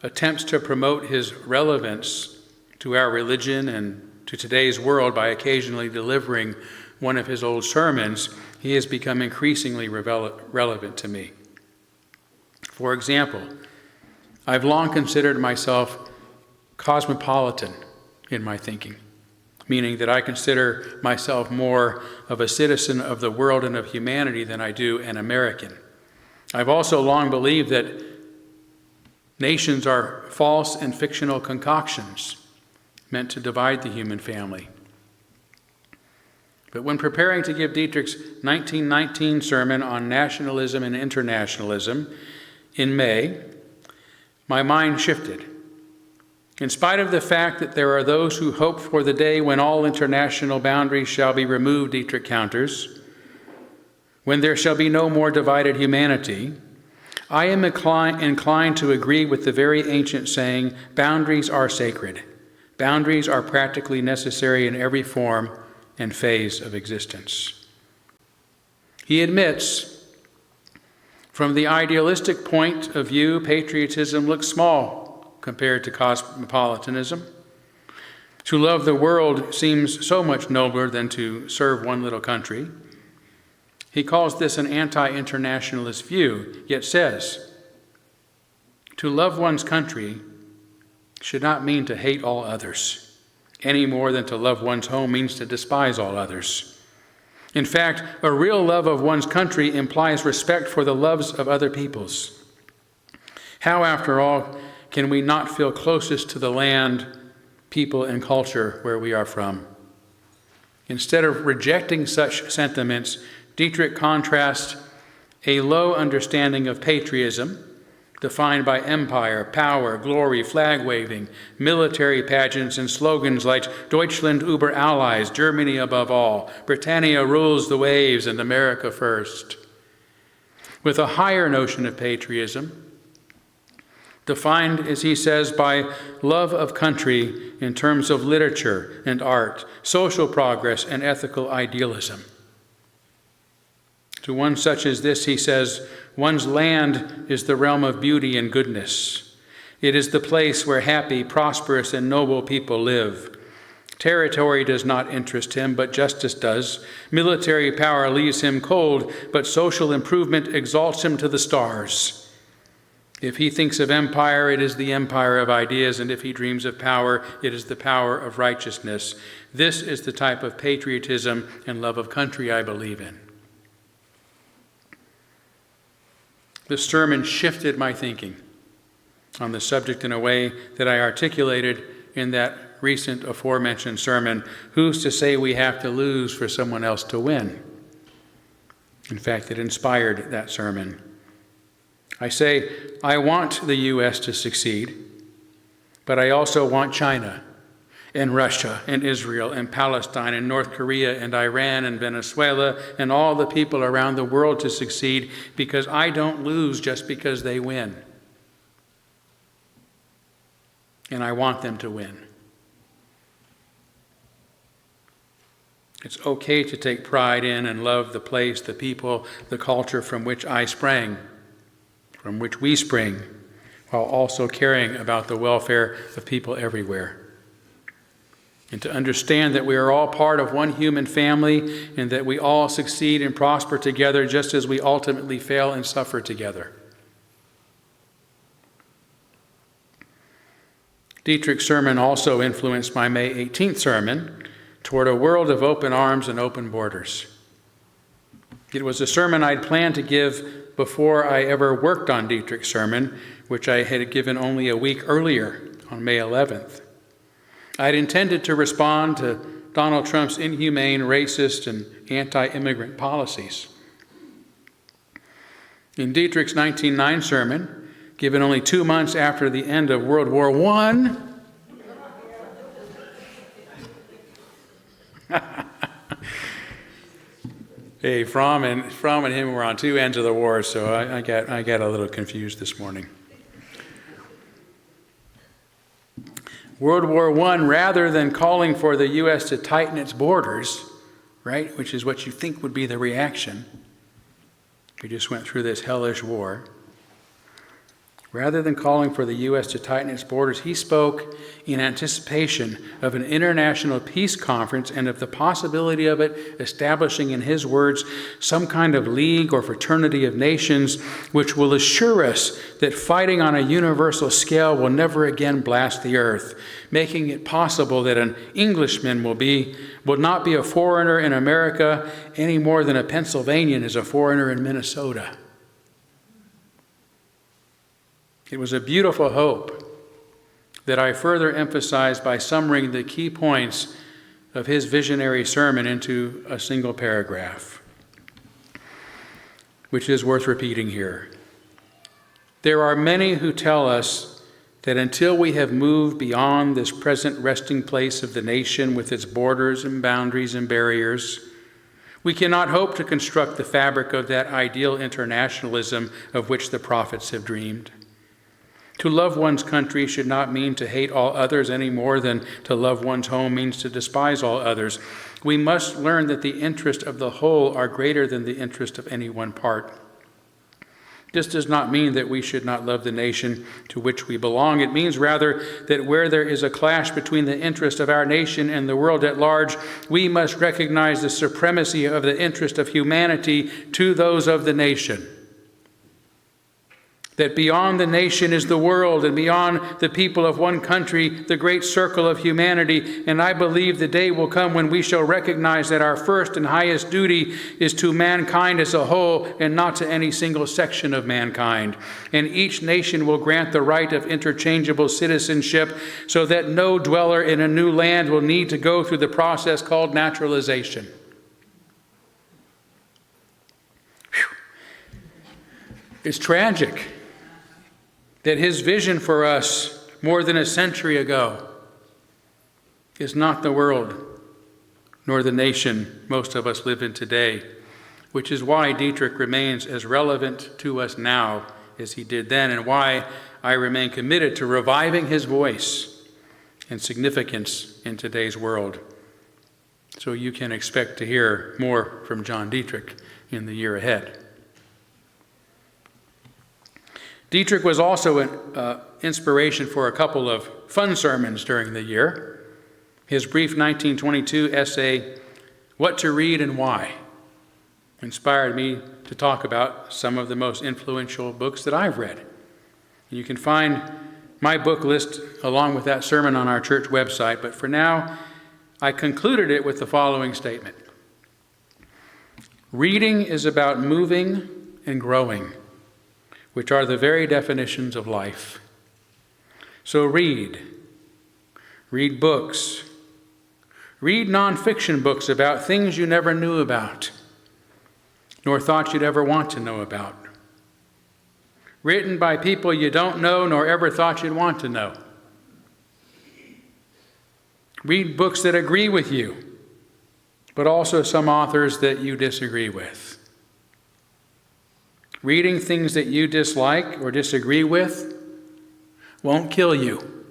B: attempts to promote his relevance to our religion and to today's world by occasionally delivering one of his old sermons, he has become increasingly relevant to me. For example, I've long considered myself cosmopolitan in my thinking, meaning that I consider myself more of a citizen of the world and of humanity than I do an American. I've also long believed that nations are false and fictional concoctions meant to divide the human family. But when preparing to give Dietrich's 1919 sermon on nationalism and internationalism in May, my mind shifted. In spite of the fact that there are those who hope for the day when all international boundaries shall be removed, Dietrich counters, when there shall be no more divided humanity, I am inclined to agree with the very ancient saying, boundaries are sacred. Boundaries are practically necessary in every form and phase of existence. He admits, from the idealistic point of view, patriotism looks small compared to cosmopolitanism. To love the world seems so much nobler than to serve one little country. He calls this an anti-internationalist view, yet says, to love one's country should not mean to hate all others, any more than to love one's home means to despise all others. In fact, a real love of one's country implies respect for the loves of other peoples. How, after all, can we not feel closest to the land, people, and culture where we are from? Instead of rejecting such sentiments, Dietrich contrasts a low understanding of patriotism, defined by empire, power, glory, flag-waving, military pageants, and slogans like Deutschland über alles, Germany above all, Britannia rules the waves, and America first. With a higher notion of patriotism, defined, as he says, by love of country in terms of literature and art, social progress, and ethical idealism. To one such as this, he says, one's land is the realm of beauty and goodness. It is the place where happy, prosperous, and noble people live. Territory does not interest him, but justice does. Military power leaves him cold, but social improvement exalts him to the stars. If he thinks of empire, it is the empire of ideas, and if he dreams of power, it is the power of righteousness. This is the type of patriotism and love of country I believe in. This sermon shifted my thinking on the subject in a way that I articulated in that recent aforementioned sermon, Who's to Say We Have to Lose for Someone Else to Win? In fact, it inspired that sermon. I say, I want the U.S. to succeed, but I also want China and Russia and Israel and Palestine and North Korea and Iran and Venezuela and all the people around the world to succeed, because I don't lose just because they win. And I want them to win. It's okay to take pride in and love the place, the people, the culture from which I sprang, from which we spring, while also caring about the welfare of people everywhere. and to understand that we are all part of one human family and that we all succeed and prosper together just as we ultimately fail and suffer together. Dietrich's sermon also influenced my May 18th sermon, Toward a World of Open Arms and Open Borders. It was a sermon I'd planned to give before I ever worked on Dietrich's sermon, which I had given only a week earlier on May 11th. I'd intended to respond to Donald Trump's inhumane, racist, and anti-immigrant policies. In Dietrich's 1909 sermon, given only 2 months after the end of World War I, hey, Fromm and him were on two ends of the war, so I got a little confused this morning. World War I, rather than calling for the U.S. to tighten its borders, right, which is what you think would be the reaction, we just went through this hellish war. Rather than calling for the U.S. to tighten its borders, he spoke in anticipation of an international peace conference and of the possibility of it establishing, in his words, some kind of league or fraternity of nations which will assure us that fighting on a universal scale will never again blast the earth, making it possible that an Englishman will not be a foreigner in America any more than a Pennsylvanian is a foreigner in Minnesota. It was a beautiful hope that I further emphasized by summarizing the key points of his visionary sermon into a single paragraph, which is worth repeating here. There are many who tell us that until we have moved beyond this present resting place of the nation with its borders and boundaries and barriers, we cannot hope to construct the fabric of that ideal internationalism of which the prophets have dreamed. To love one's country should not mean to hate all others any more than to love one's home means to despise all others. We must learn that the interests of the whole are greater than the interest of any one part. This does not mean that we should not love the nation to which we belong. It means rather that where there is a clash between the interest of our nation and the world at large, we must recognize the supremacy of the interest of humanity to those of the nation. That beyond the nation is the world, and beyond the people of one country, the great circle of humanity. And I believe the day will come when we shall recognize that our first and highest duty is to mankind as a whole and not to any single section of mankind. And each nation will grant the right of interchangeable citizenship so that no dweller in a new land will need to go through the process called naturalization. It's tragic that his vision for us more than a century ago is not the world nor the nation most of us live in today, which is why Dietrich remains as relevant to us now as he did then, and why I remain committed to reviving his voice and significance in today's world. So you can expect to hear more from John Dietrich in the year ahead. Dietrich was also an inspiration for a couple of fun sermons during the year. His brief 1922 essay, What to Read and Why, inspired me to talk about some of the most influential books that I've read. And you can find my book list along with that sermon on our church website, but for now, I concluded it with the following statement. Reading is about moving and growing, which are the very definitions of life. So read books. Read nonfiction books about things you never knew about, nor thought you'd ever want to know about. Written by people you don't know nor ever thought you'd want to know. Read books that agree with you, but also some authors that you disagree with. Reading things that you dislike or disagree with won't kill you.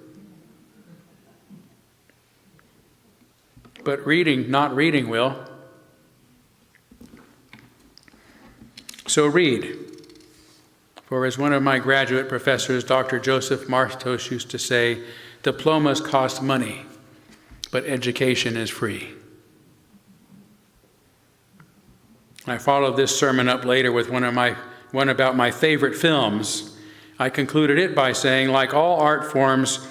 B: But not reading will. So read. For as one of my graduate professors, Dr. Joseph Martos, used to say, diplomas cost money, but education is free. I followed this sermon up later with one about my favorite films. I concluded it by saying, like all art forms,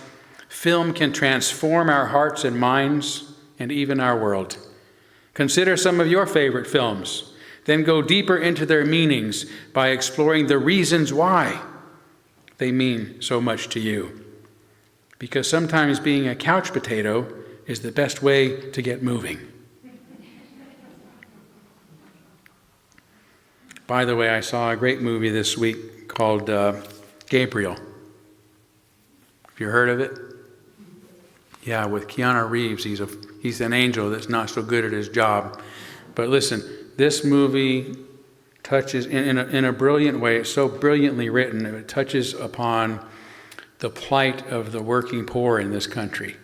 B: film can transform our hearts and minds and even our world. Consider some of your favorite films, then go deeper into their meanings by exploring the reasons why they mean so much to you. Because sometimes being a couch potato is the best way to get moving. By the way, I saw a great movie this week called Gabriel. Have you heard of it? Yeah, with Keanu Reeves. He's an angel that's not so good at his job. But listen, this movie touches, in a brilliant way, it's so brilliantly written, it touches upon the plight of the working poor in this country.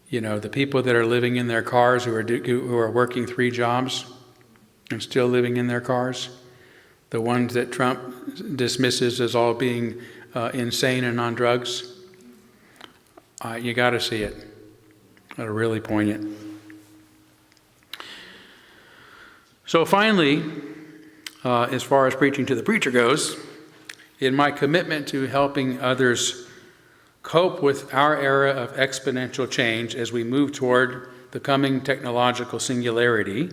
B: You know, the people that are living in their cars, who are working 3 jobs and still living in their cars. The ones that Trump dismisses as all being insane and on drugs. You got to see it. Really poignant. So finally, as far as preaching to the preacher goes, in my commitment to helping others cope with our era of exponential change as we move toward the coming technological singularity,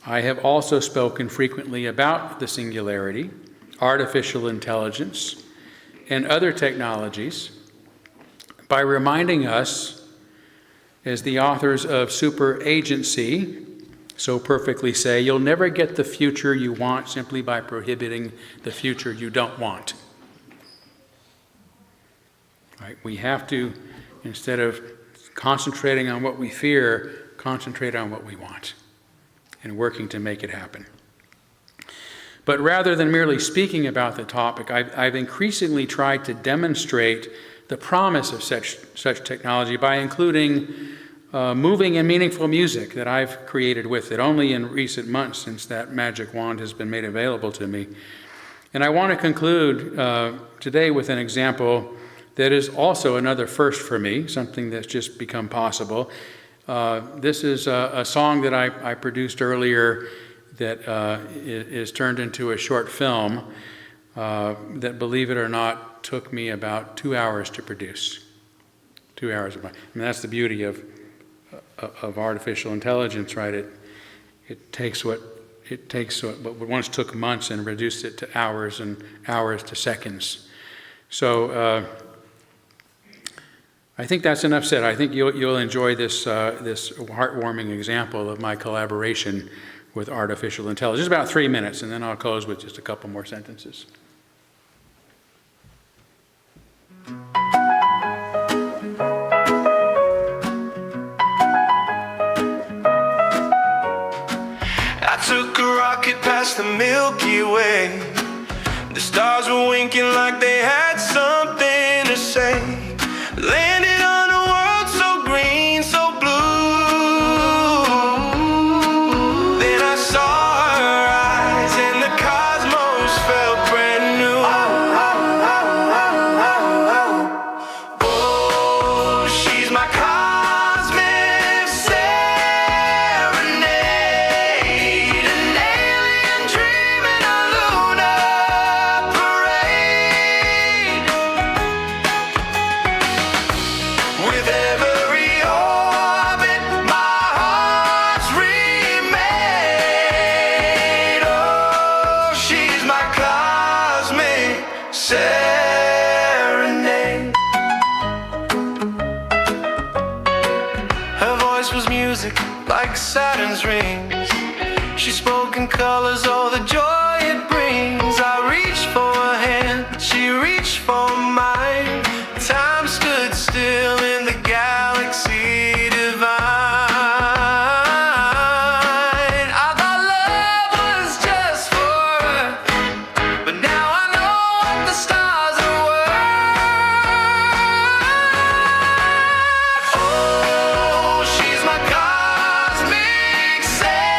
B: I have also spoken frequently about the singularity, artificial intelligence, and other technologies by reminding us, as the authors of Super Agency so perfectly say, you'll never get the future you want simply by prohibiting the future you don't want. Right? We have to, instead of concentrating on what we fear, concentrate on what we want and working to make it happen. But rather than merely speaking about the topic, I've increasingly tried to demonstrate the promise of such technology by including moving and meaningful music that I've created with it, only in recent months since that magic wand has been made available to me. And I want to conclude today with an example that is also another first for me, something that's just become possible. This is a song that I produced earlier that is turned into a short film that, believe it or not, took me about 2 hours to produce. 2 hours. I mean, that's the beauty of artificial intelligence, right? It takes what once took months and reduced it to hours and hours to seconds. So I think that's enough said. I think you'll enjoy this heartwarming example of my collaboration with artificial intelligence. Just about 3 minutes, and then I'll close with just a couple more sentences.
G: I took a rocket past the Milky Way. The stars were winking like they had something to say. Landed on a world so green, so blue. Then I saw her eyes and the cosmos felt brand new. Oh, she's my cosmic serenade, an alien dream in a lunar parade. With every orbit, my heart's remade. Oh, she's my cosmic serenade. Her voice was music like Saturn's rings. She spoke in colors, oh, the joy it brings. I reached for her hand, she reached for mine. Time stood still in the galaxy divine. I thought love was just for her, but now I know what the stars are worth. Oh, she's my cosmic serenade,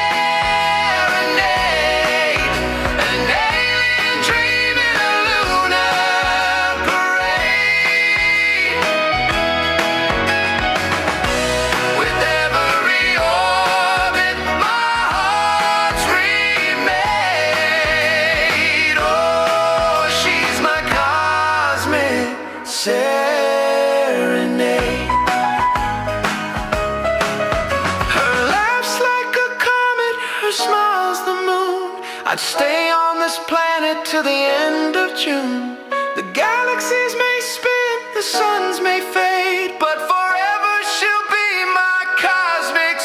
G: to the end of June. The galaxies may spin, the suns may fade, but forever she'll be my cosmic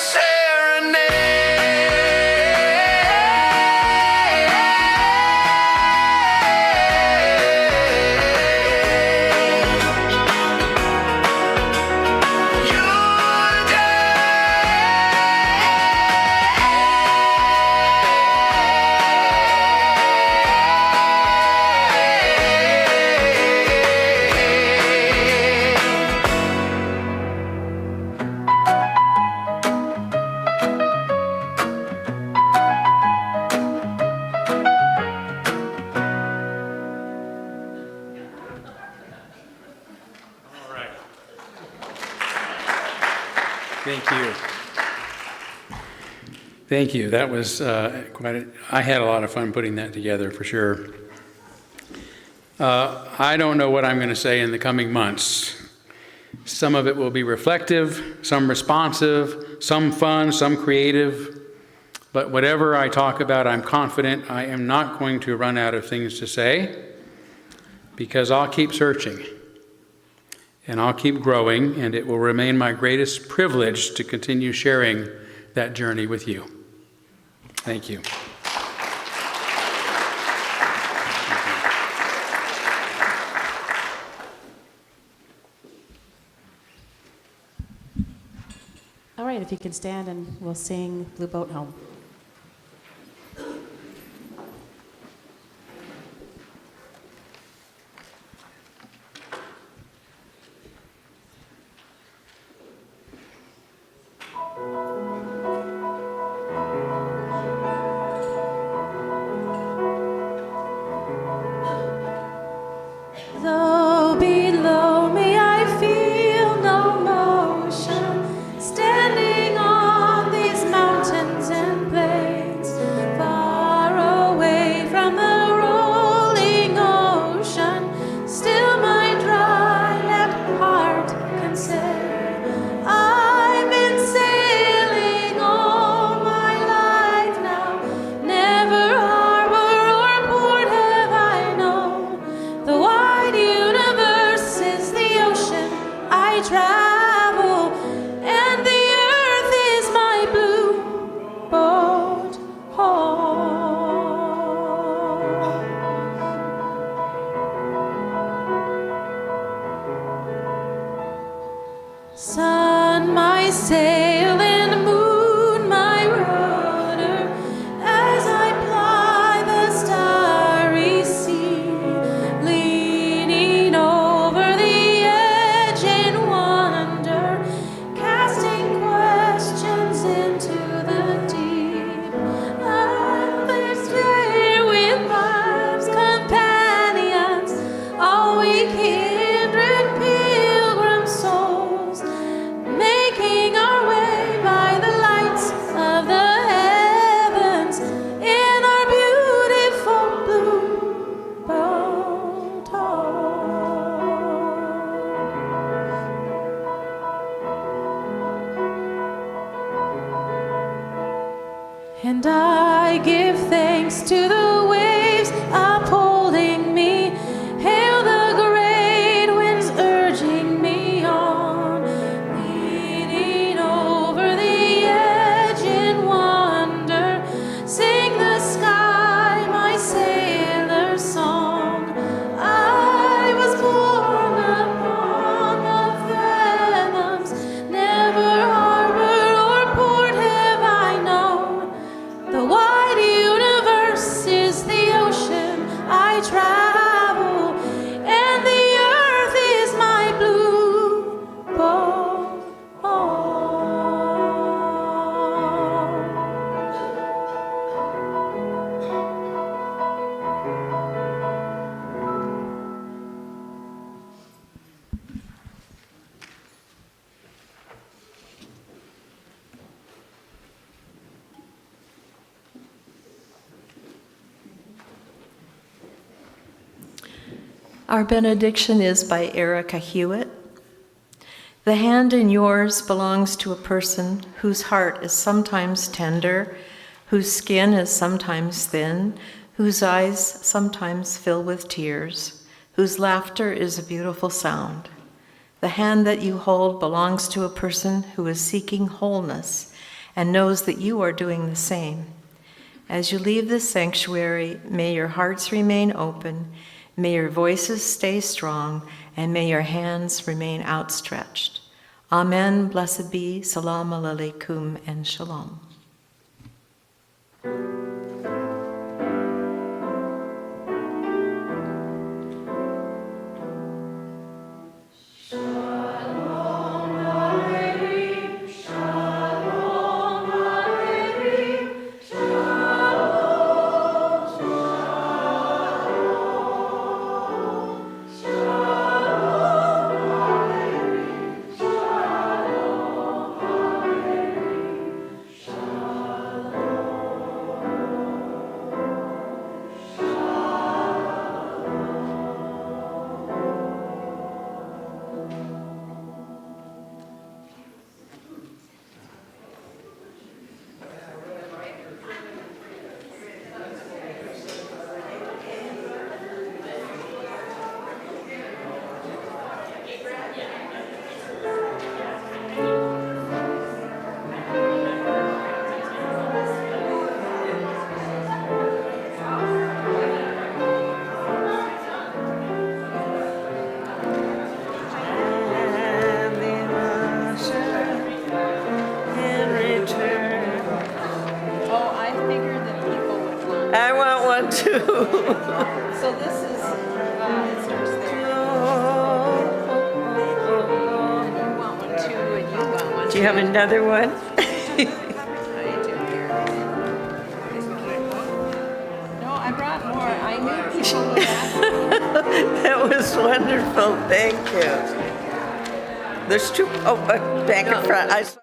B: Thank you. Thank you. That was I had a lot of fun putting that together, for sure. I don't know what I'm going to say in the coming months. Some of it will be reflective, some responsive, some fun, some creative. But whatever I talk about, I'm confident I am not going to run out of things to say, because I'll keep searching. And I'll keep growing, and it will remain my greatest privilege to continue sharing that journey with you. Thank you.
F: All right, if you can stand and we'll sing Blue Boat Home.
C: Though below me I feel no motion, standing on these mountains and plains, far away from the rolling ocean, still my dry left heart can say, I've been sailing all my life now, never harbor or port have I known. The wide universe is the ocean I travel, and the earth is my blue boat home. Sun, my sail, and moon, my rudder, as I ply the starry sea, leaning over the edge in wonder, casting questions into the deep. And they stay with life's companions, all we kindred pilgrim souls, making our way by the lights of the heavens in our beautiful blue boat home. And I give thanks to the waves upholding me, hail the great winds urging me on, leaning over the edge in wonder, sing the sky my sailor's song. I was born upon the fathoms, never harbor or port have I known. The wide universe is the ocean I travel, and the earth is my blue boat home.
E: Our benediction is by Erica Hewitt. The hand in yours belongs to a person whose heart is sometimes tender, whose skin is sometimes thin, whose eyes sometimes fill with tears, whose laughter is a beautiful sound. The hand that you hold belongs to a person who is seeking wholeness and knows that you are doing the same. As you leave this sanctuary, may your hearts remain open, may your voices stay strong, and may your hands remain outstretched. Amen, blessed be, salam alaikum, and shalom.
I: I want one too.
F: So this is, it starts there. You want one too, and you want one.
I: Do you have another one?
F: I do here. No, I brought more. I knew people would ask me.
I: That was wonderful. Thank you. There's two, back and front.